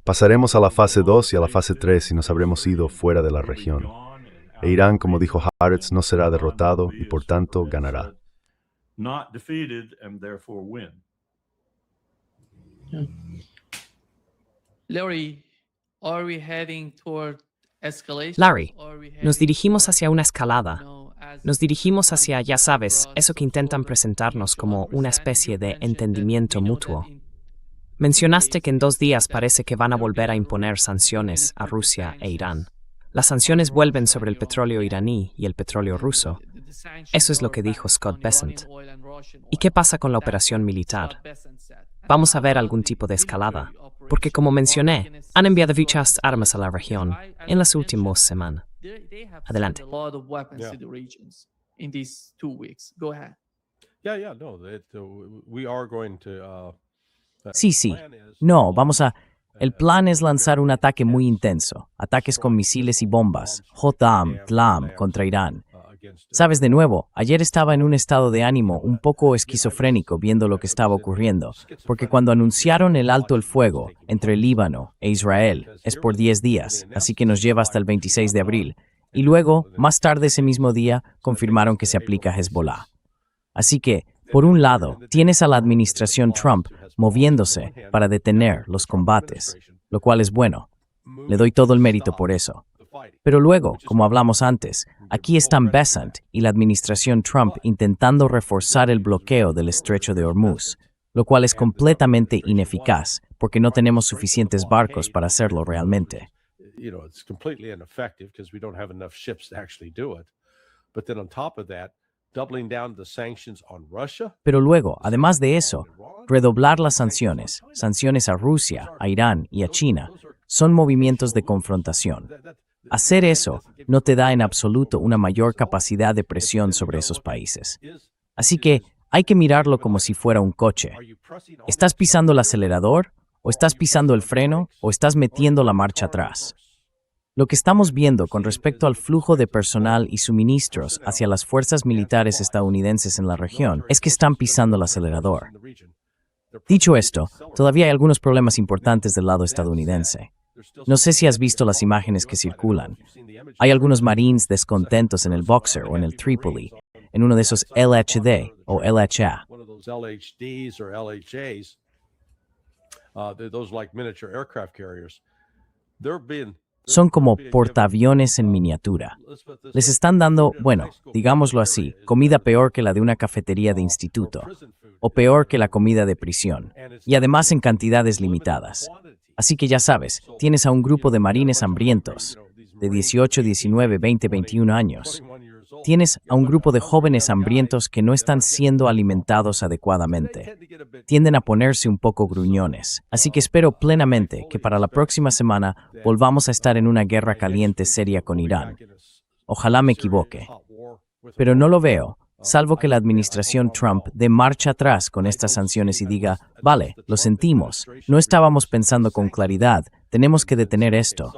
Pasaremos a la fase 2 y a la fase 3 y nos habremos ido fuera de la región. E Irán, como dijo Haaretz, no será derrotado y por tanto ganará. Larry, nos dirigimos hacia una escalada. Nos dirigimos hacia, ya sabes, eso que intentan presentarnos como una especie de entendimiento mutuo. Mencionaste que en 2 días parece que van a volver a imponer sanciones a Rusia e Irán. Las sanciones vuelven sobre el petróleo iraní y el petróleo ruso. Eso es lo que dijo Scott Bessent. ¿Y qué pasa con la operación militar? Vamos a ver algún tipo de escalada, porque como mencioné, han enviado muchas armas a la región en las últimas semanas. Adelante. Yeah, no, we are going to. Sí, sí. No, El plan es lanzar un ataque muy intenso, ataques con misiles y bombas, JAM, TLAM, contra Irán. Sabes, de nuevo, ayer estaba en un estado de ánimo un poco esquizofrénico viendo lo que estaba ocurriendo, porque cuando anunciaron el alto el fuego entre Líbano e Israel es por 10 días, así que nos lleva hasta el 26 de abril, y luego, más tarde ese mismo día, confirmaron que se aplica a Hezbollah. Así que, por un lado, tienes a la administración Trump moviéndose para detener los combates, lo cual es bueno. Le doy todo el mérito por eso. Pero luego, como hablamos antes, aquí están Bessent y la administración Trump intentando reforzar el bloqueo del estrecho de Hormuz, lo cual es completamente ineficaz porque no tenemos suficientes barcos para hacerlo realmente. It's completely ineffective because we don't have enough ships to actually do it. But then on top of that, doubling down the sanctions on Russia. Pero luego, además de eso, redoblar las sanciones a Rusia, a Irán y a China, son movimientos de confrontación. Hacer eso no te da en absoluto una mayor capacidad de presión sobre esos países. Así que hay que mirarlo como si fuera un coche. ¿Estás pisando el acelerador? ¿O estás pisando el freno? ¿O estás metiendo la marcha atrás? Lo que estamos viendo con respecto al flujo de personal y suministros hacia las fuerzas militares estadounidenses en la región es que están pisando el acelerador. Dicho esto, todavía hay algunos problemas importantes del lado estadounidense. No sé si has visto las imágenes que circulan. Hay algunos marines descontentos en el Boxer o en el Tripoli, en uno de esos LHD o LHA. Son como portaaviones en miniatura. Les están dando, bueno, digámoslo así, comida peor que la de una cafetería de instituto, o peor que la comida de prisión, y además en cantidades limitadas. Así que ya sabes, tienes a un grupo de marines hambrientos, de 18, 19, 20, 21 años. Tienes a un grupo de jóvenes hambrientos que no están siendo alimentados adecuadamente. Tienden a ponerse un poco gruñones. Así que espero plenamente que para la próxima semana volvamos a estar en una guerra caliente seria con Irán. Ojalá me equivoque. Pero no lo veo, salvo que la administración Trump dé marcha atrás con estas sanciones y diga, vale, lo sentimos, no estábamos pensando con claridad, tenemos que detener esto.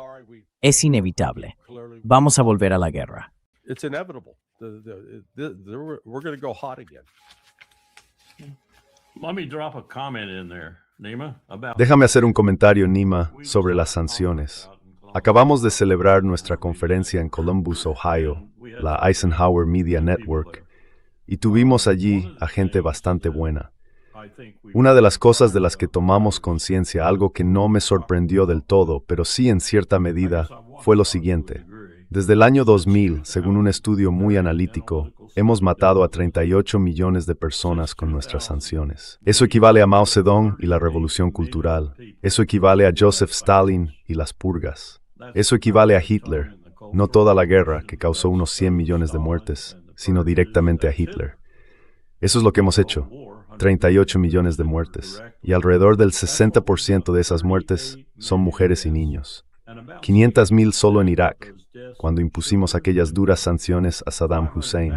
Es inevitable. Vamos a volver a la guerra. It's inevitable. We're going to go hot again. Let me drop a comment in there, Nima, about Déjame hacer un comentario, Nima, sobre las sanciones. Acabamos de celebrar nuestra conferencia en Columbus, Ohio, la Eisenhower Media Network, y tuvimos allí a gente bastante buena. Una de las cosas de las que tomamos conciencia, algo que no me sorprendió del todo, pero sí en cierta medida, fue lo siguiente. Desde el año 2000, según un estudio muy analítico, hemos matado a 38 millones de personas con nuestras sanciones. Eso equivale a Mao Zedong y la Revolución Cultural. Eso equivale a Joseph Stalin y las purgas. Eso equivale a Hitler. No toda la guerra, que causó unos 100 millones de muertes, sino directamente a Hitler. Eso es lo que hemos hecho. 38 millones de muertes. Y alrededor del 60% de esas muertes son mujeres y niños. 500,000 solo en Irak, cuando impusimos aquellas duras sanciones a Saddam Hussein.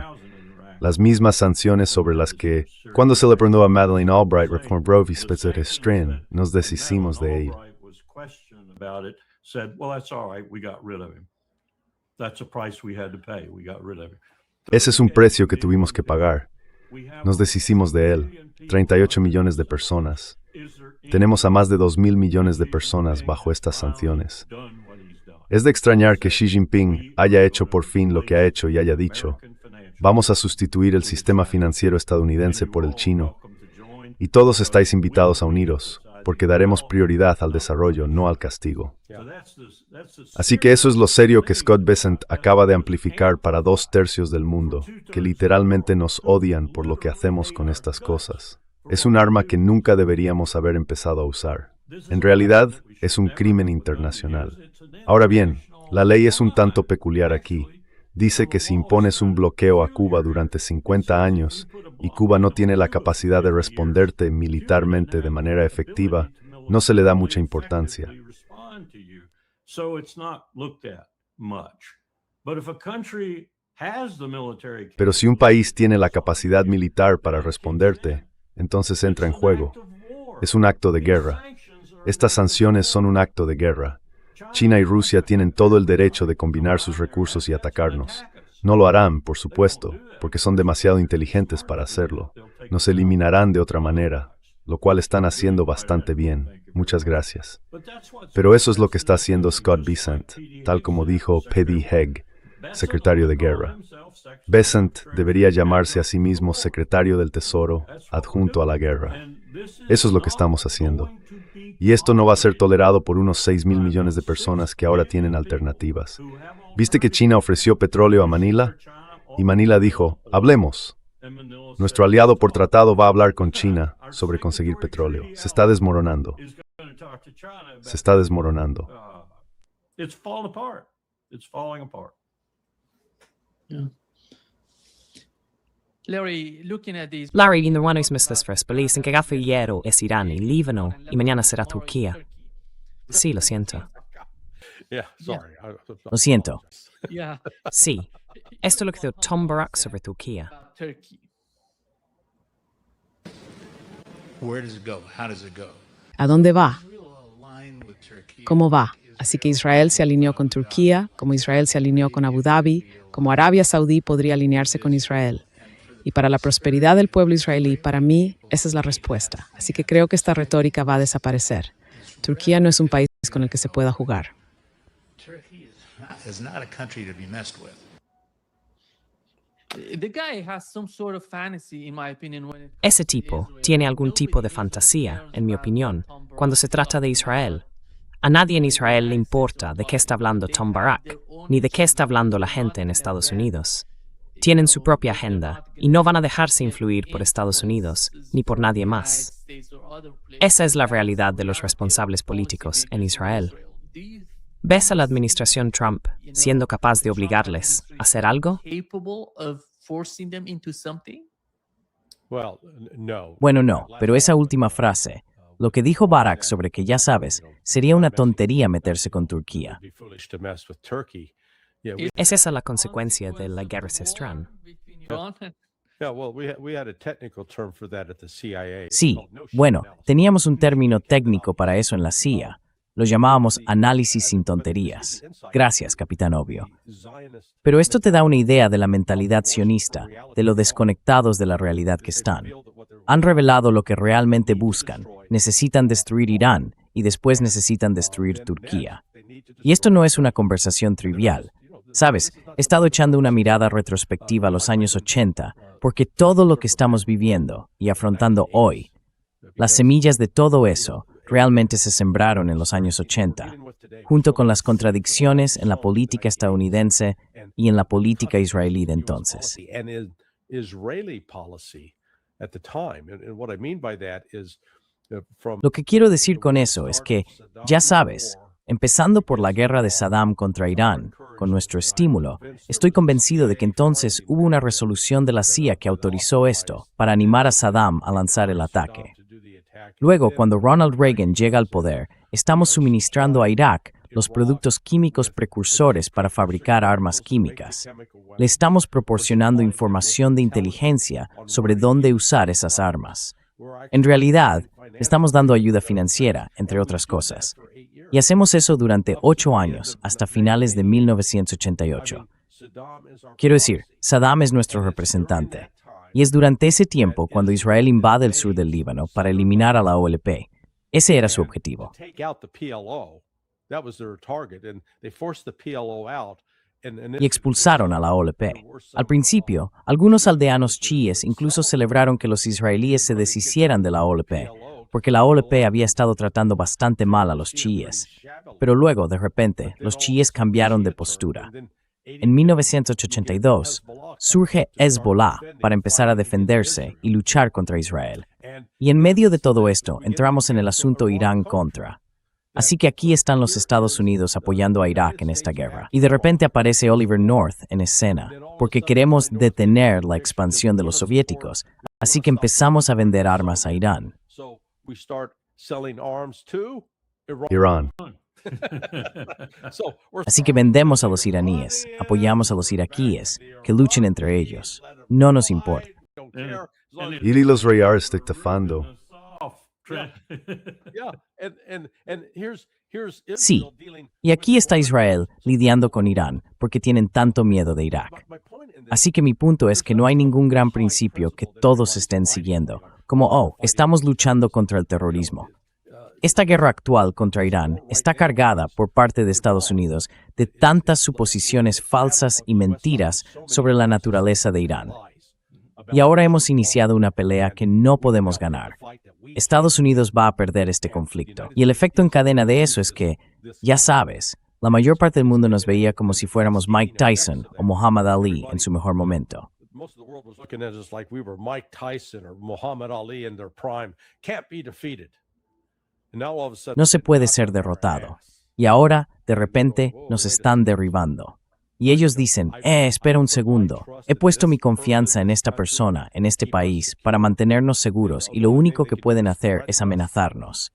Las mismas sanciones sobre las que, cuando se le preguntó a Madeleine Albright, Reform Spitzer nos deshicimos de él. Ese es un precio que tuvimos que pagar. Nos deshicimos de él. 38 millones de personas. Tenemos a más de 2,000 millones de personas bajo estas sanciones. Es de extrañar que Xi Jinping haya hecho por fin lo que ha hecho y haya dicho, vamos a sustituir el sistema financiero estadounidense por el chino, y todos estáis invitados a uniros, porque daremos prioridad al desarrollo, no al castigo. Así que eso es lo serio que Scott Bessent acaba de amplificar para 2/3 del mundo, que literalmente nos odian por lo que hacemos con estas cosas. Es un arma que nunca deberíamos haber empezado a usar. En realidad, es un crimen internacional. Ahora bien, la ley es un tanto peculiar aquí. Dice que si impones un bloqueo a Cuba durante 50 años y Cuba no tiene la capacidad de responderte militarmente de manera efectiva, no se le da mucha importancia. has the military Pero si un país tiene la capacidad militar para responderte, entonces entra en juego. Es un acto de guerra. Estas sanciones son un acto de guerra. China y Rusia tienen todo el derecho de combinar sus recursos y atacarnos. No lo harán, por supuesto, porque son demasiado inteligentes para hacerlo. Nos eliminarán de otra manera, lo cual están haciendo bastante bien. Muchas gracias. Pero eso es lo que está haciendo Scott Bessent, tal como dijo Paddy Hague, secretario de guerra. Bessent debería llamarse a sí mismo secretario del Tesoro, adjunto a la guerra. Eso es lo que estamos haciendo. Y esto no va a ser tolerado por unos 6,000 millones de personas que ahora tienen alternativas. ¿Viste que China ofreció petróleo a Manila? Y Manila dijo, hablemos. Nuestro aliado por tratado va a hablar con China sobre conseguir petróleo. Se está desmoronando. Se está desmoronando. It's falling apart. It's falling apart. Yeah. Larry, looking at these, Larry, in one Mr. Police, en que gaffe iero es Irán y Líbano, y mañana será Turquía. Sí, lo siento. Yeah, sorry. Lo siento. yeah, Sí. Esto es lo que dijo Tom Barack sobre Turquía. about Turkey. Where does it go? How does it go? ¿A dónde va? Line with Turkey. ¿Cómo va? Así que Israel se alineó con Turquía, como Israel se alineó con Abu Dhabi, como Arabia Saudí podría alinearse con Israel. Y para la prosperidad del pueblo israelí, para mí, esa es la respuesta. Así que creo que esta retórica va a desaparecer. Turquía no es un país con el que se pueda jugar. Turkey is not a country to be messed with. The guy has some sort of fantasy, in my opinion, when it Ese tipo tiene algún tipo de fantasía, en mi opinión, cuando se trata de Israel. A nadie en Israel le importa de qué está hablando Tom Barack, ni de qué está hablando la gente en Estados Unidos. Tienen su propia agenda y no van a dejarse influir por Estados Unidos ni por nadie más. Esa es la realidad de los responsables políticos en Israel. ¿Ves a la administración Trump siendo capaz de obligarles a hacer algo? capable of forcing them into something? Well, no. Bueno, no, pero esa última frase, lo que dijo Barack sobre que ya sabes, sería una tontería meterse con Turquía. It'd be foolish to mess with Turkey. Yeah, ¿Es esa la consecuencia de la guerra ancestral? yeah. Well, we had a technical term for that at the CIA. It's Sí, called notion bueno, analysis. teníamos un término técnico para eso en la CIA. Lo llamábamos análisis sin tonterías. Gracias, Capitán Obvio. Zionist Pero esto te da una idea de la mentalidad sionista, de lo desconectados de la realidad que están. Han revelado lo que realmente buscan. Necesitan destruir Irán y después necesitan destruir Turquía. Y esto no es una conversación trivial. Sabes, he estado echando una mirada retrospectiva a los años 80, porque todo lo que estamos viviendo y afrontando hoy, las semillas de todo eso, realmente se sembraron en los años 80, junto con las contradicciones en la política estadounidense y en la política israelí de entonces. and Israeli policy at the time. And what I mean by that is from Lo que quiero decir con eso es que, ya sabes, empezando por la guerra de Saddam contra Irán, con nuestro estímulo, estoy convencido de que entonces hubo una resolución de la CIA que autorizó esto para animar a Saddam a lanzar el ataque. Luego, cuando Ronald Reagan llega al poder, estamos suministrando a Irak los productos químicos precursores para fabricar armas químicas. Le estamos proporcionando información de inteligencia sobre dónde usar esas armas. En realidad, le estamos dando ayuda financiera, entre otras cosas. Y hacemos eso durante 8 años, hasta finales de 1988. Quiero decir, Saddam es nuestro representante. Y es durante ese tiempo cuando Israel invade el sur del Líbano para eliminar a la OLP. Ese era su objetivo. take out the PLO. That was their target, and they forced the PLO out. Y expulsaron a la OLP. Al principio, algunos aldeanos chiíes incluso celebraron que los israelíes se deshicieran de la OLP, porque la OLP había estado tratando bastante mal a los chiíes. Pero luego, de repente, los chiíes cambiaron de postura. En 1982, surge Hezbollah para empezar a defenderse y luchar contra Israel. Y en medio de todo esto, entramos en el asunto Irán-Contra. Así que aquí están los Estados Unidos apoyando a Irak en esta guerra. Y de repente aparece Oliver North en escena, porque queremos detener la expansión de los soviéticos. Así que empezamos a vender armas a Irán. So we start selling arms to Iran. Irán. Así que vendemos a los iraníes, apoyamos a los iraquíes, que luchen entre ellos. No nos importa. Y los reyes estafando. Sí, y aquí está Israel lidiando con Irán porque tienen tanto miedo de Irak. Así que mi punto es que no hay ningún gran principio que todos estén siguiendo, como, estamos luchando contra el terrorismo. Esta guerra actual contra Irán está cargada por parte de Estados Unidos de tantas suposiciones falsas y mentiras sobre la naturaleza de Irán. Y ahora hemos iniciado una pelea que no podemos ganar. Estados Unidos va a perder este conflicto. Y el efecto en cadena de eso es que, ya sabes, la mayor parte del mundo nos veía como si fuéramos Mike Tyson o Muhammad Ali en su mejor momento. No se puede ser derrotado. Y ahora, de repente, nos están derribando. Y ellos dicen, espera un segundo, he puesto mi confianza en esta persona, en este país, para mantenernos seguros y lo único que pueden hacer es amenazarnos.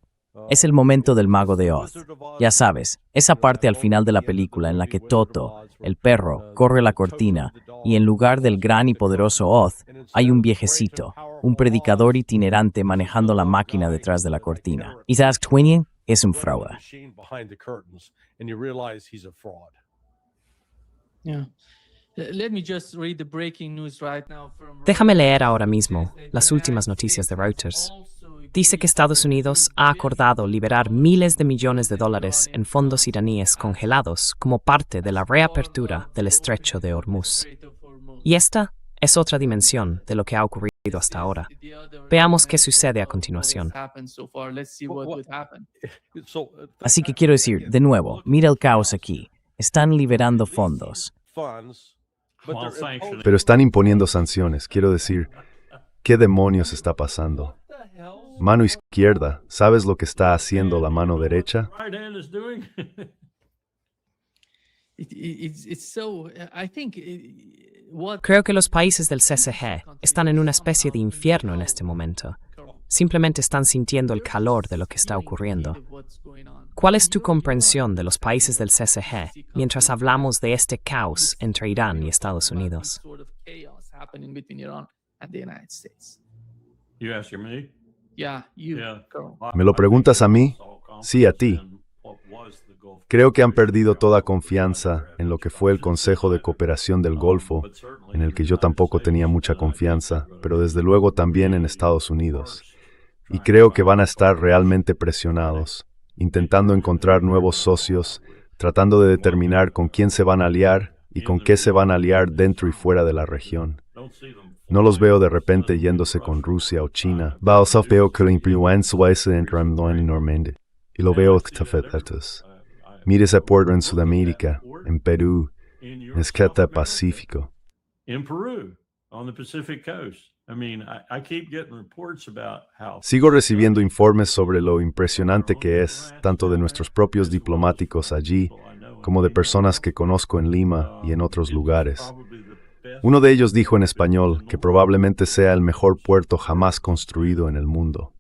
Es el momento del mago de Oz. Ya sabes, esa parte al final de la película en la que Toto, el perro, corre la cortina y en lugar del gran y poderoso Oz, hay un viejecito, un predicador itinerante manejando la máquina detrás de la cortina. Isaac Twinian es un fraude. Déjame leer ahora mismo las últimas noticias de Reuters. Dice que Estados Unidos ha acordado liberar miles de millones de dólares en fondos iraníes congelados como parte de la reapertura del estrecho de Hormuz. Y esta es otra dimensión de lo que ha ocurrido hasta ahora. Veamos qué sucede a continuación. Así que quiero decir, de nuevo, mira el caos aquí. Están liberando fondos. Pero están imponiendo sanciones. Quiero decir, ¿qué demonios está pasando? Mano izquierda, ¿sabes lo que está haciendo la mano derecha? Creo que los países del CCG están en una especie de infierno en este momento. Simplemente están sintiendo el calor de lo que está ocurriendo. ¿Cuál es tu comprensión de los países del CCG mientras hablamos de este caos entre Irán y Estados Unidos? ¿Me lo preguntas a mí? Sí, a ti. Creo que han perdido toda confianza en lo que fue el Consejo de Cooperación del Golfo, en el que yo tampoco tenía mucha confianza, pero desde luego también en Estados Unidos. Y creo que van a estar realmente presionados, intentando encontrar nuevos socios, tratando de determinar con quién se van a aliar y con qué se van a aliar dentro y fuera de la región. No los veo de repente yéndose con Rusia o China. Veo que la influencia entra en Normandia. Y lo veo tafetas. Mire ese puerto en Sudamérica, en Perú, en el Pacífico. Sigo recibiendo informes sobre lo impresionante que es, tanto de nuestros propios diplomáticos allí, como de personas que conozco en Lima y en otros lugares. Uno de ellos dijo en español que probablemente sea el mejor puerto jamás construido en el mundo.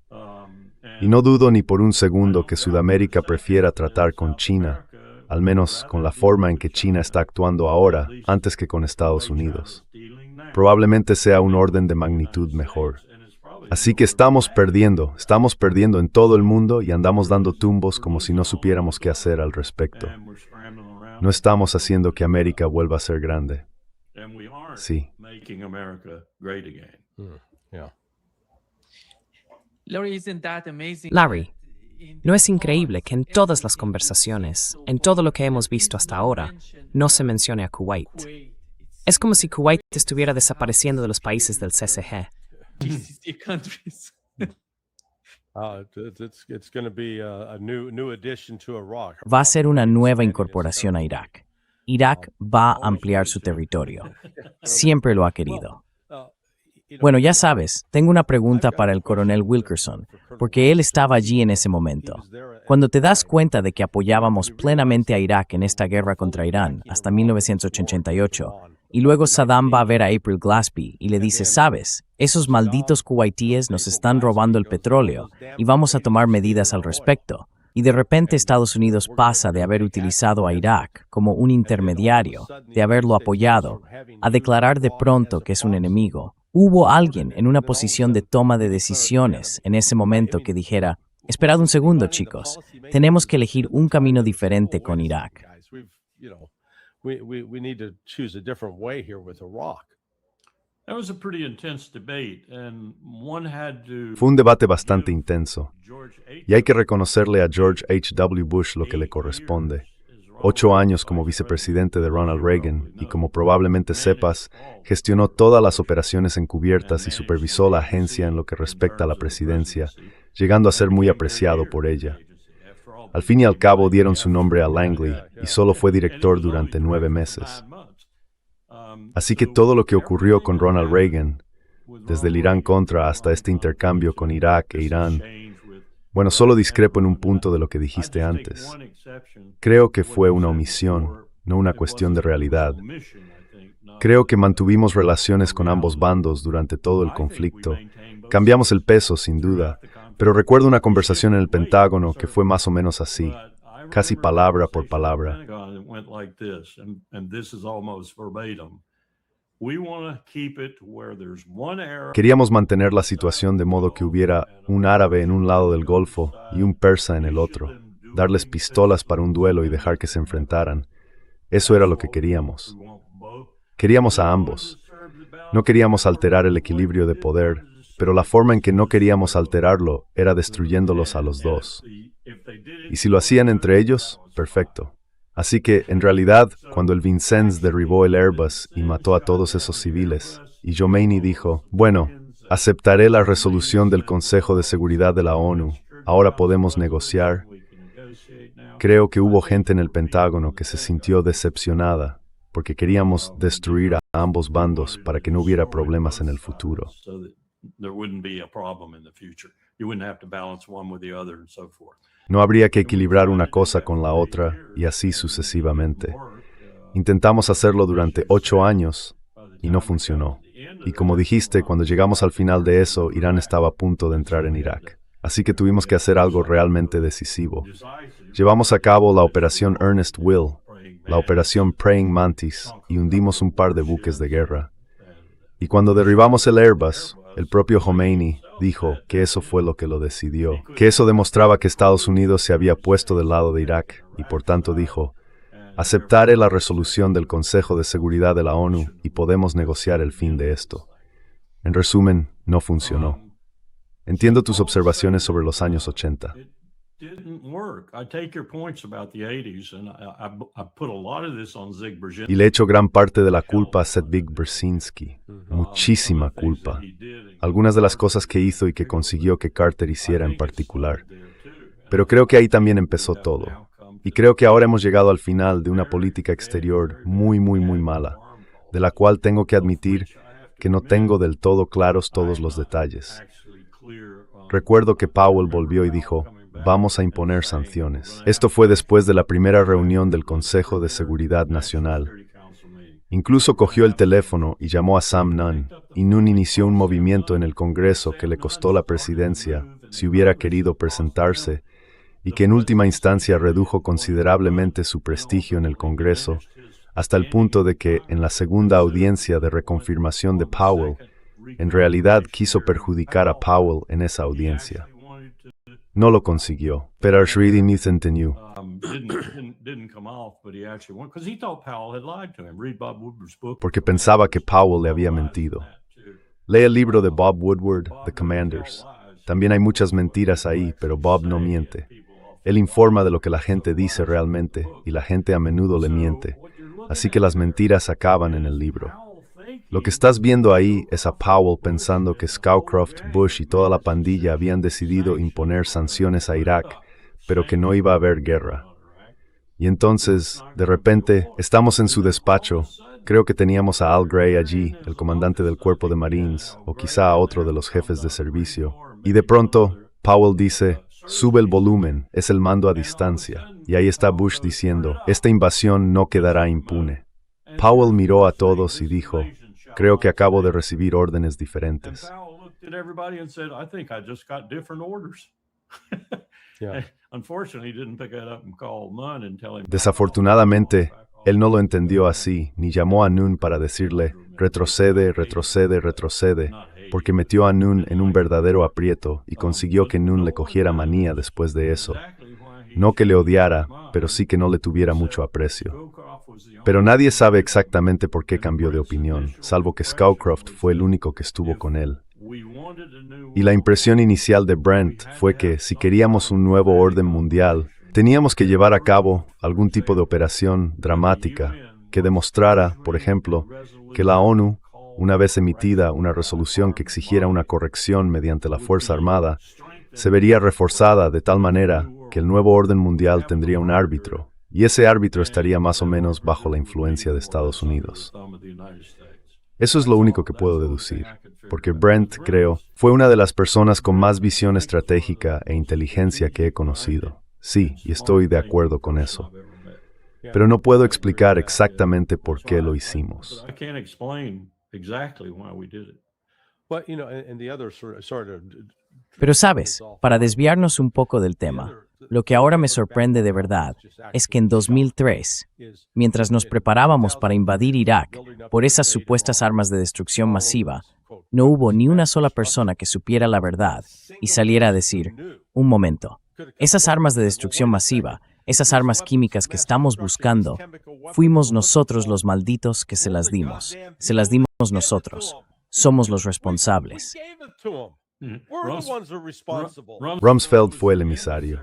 Y no dudo ni por un segundo que Sudamérica prefiera tratar con China, al menos con la forma en que China está actuando ahora, antes que con Estados Unidos. Probablemente sea un orden de magnitud mejor. Así que estamos perdiendo en todo el mundo y andamos dando tumbos como si no supiéramos qué hacer al respecto. No estamos haciendo que América vuelva a ser grande. Sí. Larry, ¿no es increíble que en todas las conversaciones, en todo lo que hemos visto hasta ahora, no se mencione a Kuwait? Es como si Kuwait estuviera desapareciendo de los países del CCG. Va a ser una nueva incorporación a Irak. Irak va a ampliar su territorio. Siempre lo ha querido. Bueno, ya sabes, tengo una pregunta para el coronel Wilkerson, porque él estaba allí en ese momento. Cuando te das cuenta de que apoyábamos plenamente a Irak en esta guerra contra Irán hasta 1988, y luego Saddam va a ver a April Glaspie y le dice, sabes, esos malditos kuwaitíes nos están robando el petróleo y vamos a tomar medidas al respecto. Y de repente Estados Unidos pasa de haber utilizado a Irak como un intermediario, de haberlo apoyado, a declarar de pronto que es un enemigo. ¿Hubo alguien en una posición de toma de decisiones en ese momento que dijera, esperad un segundo, chicos, tenemos que elegir un camino diferente con Irak? We need to choose a different way here with Iraq. That was a pretty intense debate, and one had to. Fue un debate bastante intenso, y hay que reconocerle a George H. Bush lo que le corresponde. 8 años como vicepresidente de Ronald Reagan y, como probablemente sepas, gestionó todas las operaciones encubiertas y supervisó la agencia en lo que respecta a la presidencia, llegando a ser muy apreciado por ella. Al fin y al cabo dieron su nombre a Langley y solo fue director durante 9 meses. Así que todo lo que ocurrió con Ronald Reagan, desde el Irán-Contra hasta este intercambio con Irak e Irán, bueno, solo discrepo en un punto de lo que dijiste antes. Creo que fue una omisión, no una cuestión de realidad. Creo que mantuvimos relaciones con ambos bandos durante todo el conflicto. Cambiamos el peso, sin duda, pero recuerdo una conversación en el Pentágono que fue más o menos así, casi palabra por palabra. Queríamos mantener la situación de modo que hubiera un árabe en un lado del Golfo y un persa en el otro, darles pistolas para un duelo y dejar que se enfrentaran. Eso era lo que queríamos. Queríamos a ambos. No queríamos alterar el equilibrio de poder, pero la forma en que no queríamos alterarlo era destruyéndolos a los dos. Y si lo hacían entre ellos, perfecto. Así que, en realidad, cuando el Vincennes derribó el Airbus y mató a todos esos civiles, y Khomeini dijo, bueno, aceptaré la resolución del Consejo de Seguridad de la ONU, ahora podemos negociar. Creo que hubo gente en el Pentágono que se sintió decepcionada, porque queríamos destruir a ambos bandos para que no hubiera problemas en el futuro. No habría que equilibrar una cosa con la otra, y así sucesivamente. Intentamos hacerlo durante 8 años, y no funcionó. Y como dijiste, cuando llegamos al final de eso, Irán estaba a punto de entrar en Irak. Así que tuvimos que hacer algo realmente decisivo. Llevamos a cabo la Operación Earnest Will, la Operación Praying Mantis, y hundimos un par de buques de guerra. Y cuando derribamos el Airbus, el propio Khomeini dijo que eso fue lo que lo decidió, que eso demostraba que Estados Unidos se había puesto del lado de Irak, y por tanto dijo, aceptaré la resolución del Consejo de Seguridad de la ONU y podemos negociar el fin de esto. En resumen, no funcionó. Entiendo tus observaciones sobre los años 80. Y le echo gran parte de la culpa a Zbigniew Brzezinski. Muchísima culpa. Algunas de las cosas que hizo y que consiguió que Carter hiciera en particular. Pero creo que ahí también empezó todo. Y creo que ahora hemos llegado al final de una política exterior muy mala, de la cual tengo que admitir que no tengo del todo claros todos los detalles. Recuerdo que Powell volvió y dijo, vamos a imponer sanciones. Esto fue después de la primera reunión del Consejo de Seguridad Nacional. Incluso cogió el teléfono y llamó a Sam Nunn, y Nunn inició un movimiento en el Congreso que le costó la presidencia, si hubiera querido presentarse, y que en última instancia redujo considerablemente su prestigio en el Congreso, hasta el punto de que, en la segunda audiencia de reconfirmación de Powell, en realidad quiso perjudicar a Powell en esa audiencia. No lo consiguió, pero porque pensaba que Powell le había mentido. Lee el libro de Bob Woodward, The Commanders. También hay muchas mentiras ahí, pero Bob no miente. Él informa de lo que la gente dice realmente, y la gente a menudo le miente. Así que las mentiras acaban en el libro. Lo que estás viendo ahí es a Powell pensando que Scowcroft, Bush y toda la pandilla habían decidido imponer sanciones a Irak, pero que no iba a haber guerra. Y entonces, de repente, estamos en su despacho. Creo que teníamos a Al Gray allí, el comandante del cuerpo de Marines, o quizá a otro de los jefes de servicio. Y de pronto, Powell dice, sube el volumen, es el mando a distancia. Y ahí está Bush diciendo, esta invasión no quedará impune. Powell miró a todos y dijo, creo que acabo de recibir órdenes diferentes. Yeah. Unfortunately, he didn't pick that up and call Nunn and tell him. Desafortunadamente, él no lo entendió así, ni llamó a Nun para decirle, retrocede, retrocede, retrocede, porque metió a Nun en un verdadero aprieto y consiguió que Nun le cogiera manía después de eso. No que le odiara, pero sí que no le tuviera mucho aprecio. Pero nadie sabe exactamente por qué cambió de opinión, salvo que Scowcroft fue el único que estuvo con él. Y la impresión inicial de Brent fue que, si queríamos un nuevo orden mundial, teníamos que llevar a cabo algún tipo de operación dramática que demostrara, por ejemplo, que la ONU, una vez emitida una resolución que exigiera una corrección mediante la Fuerza Armada, se vería reforzada de tal manera que el nuevo orden mundial tendría un árbitro, y ese árbitro estaría más o menos bajo la influencia de Estados Unidos. Eso es lo único que puedo deducir, porque Brent, creo, fue una de las personas con más visión estratégica e inteligencia que he conocido. Sí, y estoy de acuerdo con eso. Pero no puedo explicar exactamente por qué lo hicimos. I can't explain exactly why we did it. But, you know, and the other sort of Pero sabes, para desviarnos un poco del tema, lo que ahora me sorprende de verdad es que en 2003, mientras nos preparábamos para invadir Irak por esas supuestas armas de destrucción masiva, no hubo ni una sola persona que supiera la verdad y saliera a decir, un momento, esas armas de destrucción masiva, esas armas químicas que estamos buscando, fuimos nosotros los malditos que se las dimos nosotros, somos los responsables. We're the ones who are responsible. Rumsfeld fue el emisario.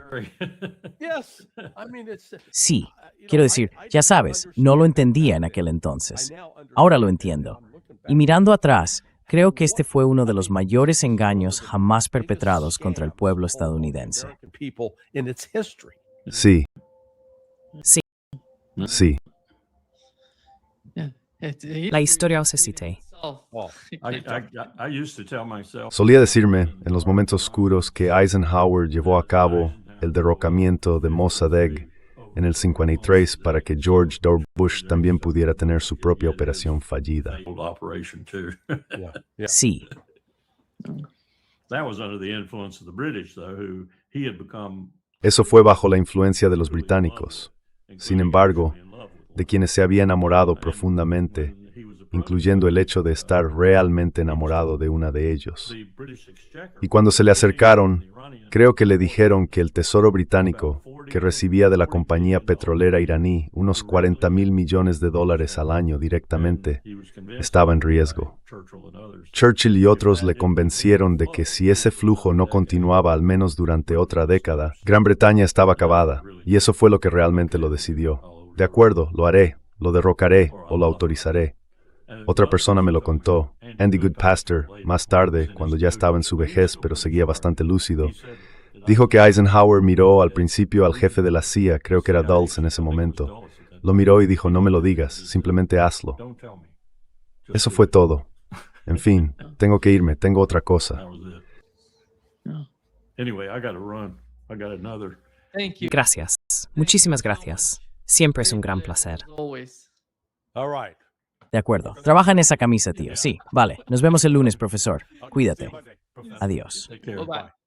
Yes. I mean, it's Sí, quiero decir, ya sabes, no lo entendía en aquel entonces. Ahora lo entiendo. Y mirando atrás, creo que este fue uno de los mayores engaños jamás perpetrados contra el pueblo estadounidense. people in its history. Sí, Sí, sí. la historia os cité. Oh, I used to tell myself, Solía decirme, en los momentos oscuros, que Eisenhower llevó a cabo el derrocamiento de Mossadegh en el 53 para que George W. Bush también pudiera tener su propia operación fallida. old operation too. yeah. Sí, That was under the influence of the British, though, who he had become. Eso fue bajo la influencia de los británicos, sin embargo, de quienes se había enamorado profundamente, incluyendo el hecho de estar realmente enamorado de una de ellos. Y cuando se le acercaron, creo que le dijeron que el Tesoro británico, que recibía de la compañía petrolera iraní unos $40,000 millones al año directamente, estaba en riesgo. Churchill y otros le convencieron de que si ese flujo no continuaba al menos durante otra década, Gran Bretaña estaba acabada, y eso fue lo que realmente lo decidió. De acuerdo, lo haré, lo derrocaré o lo autorizaré. Otra persona me lo contó, Andy Goodpaster, más tarde, cuando ya estaba en su vejez pero seguía bastante lúcido. Dijo que Eisenhower miró al principio al jefe de la CIA, creo que era Dulles en ese momento. Lo miró y dijo, no me lo digas, simplemente hazlo. Eso fue todo. En fin, tengo que irme, tengo otra cosa. That was it. Anyway, I got to run. I got another. Thank you. Gracias. Muchísimas gracias. Siempre es un gran placer. As always. All right. de acuerdo. Trabaja en esa camisa, tío. Sí, vale. Nos vemos el lunes, profesor. Cuídate. Adiós. Take care. Bye-bye.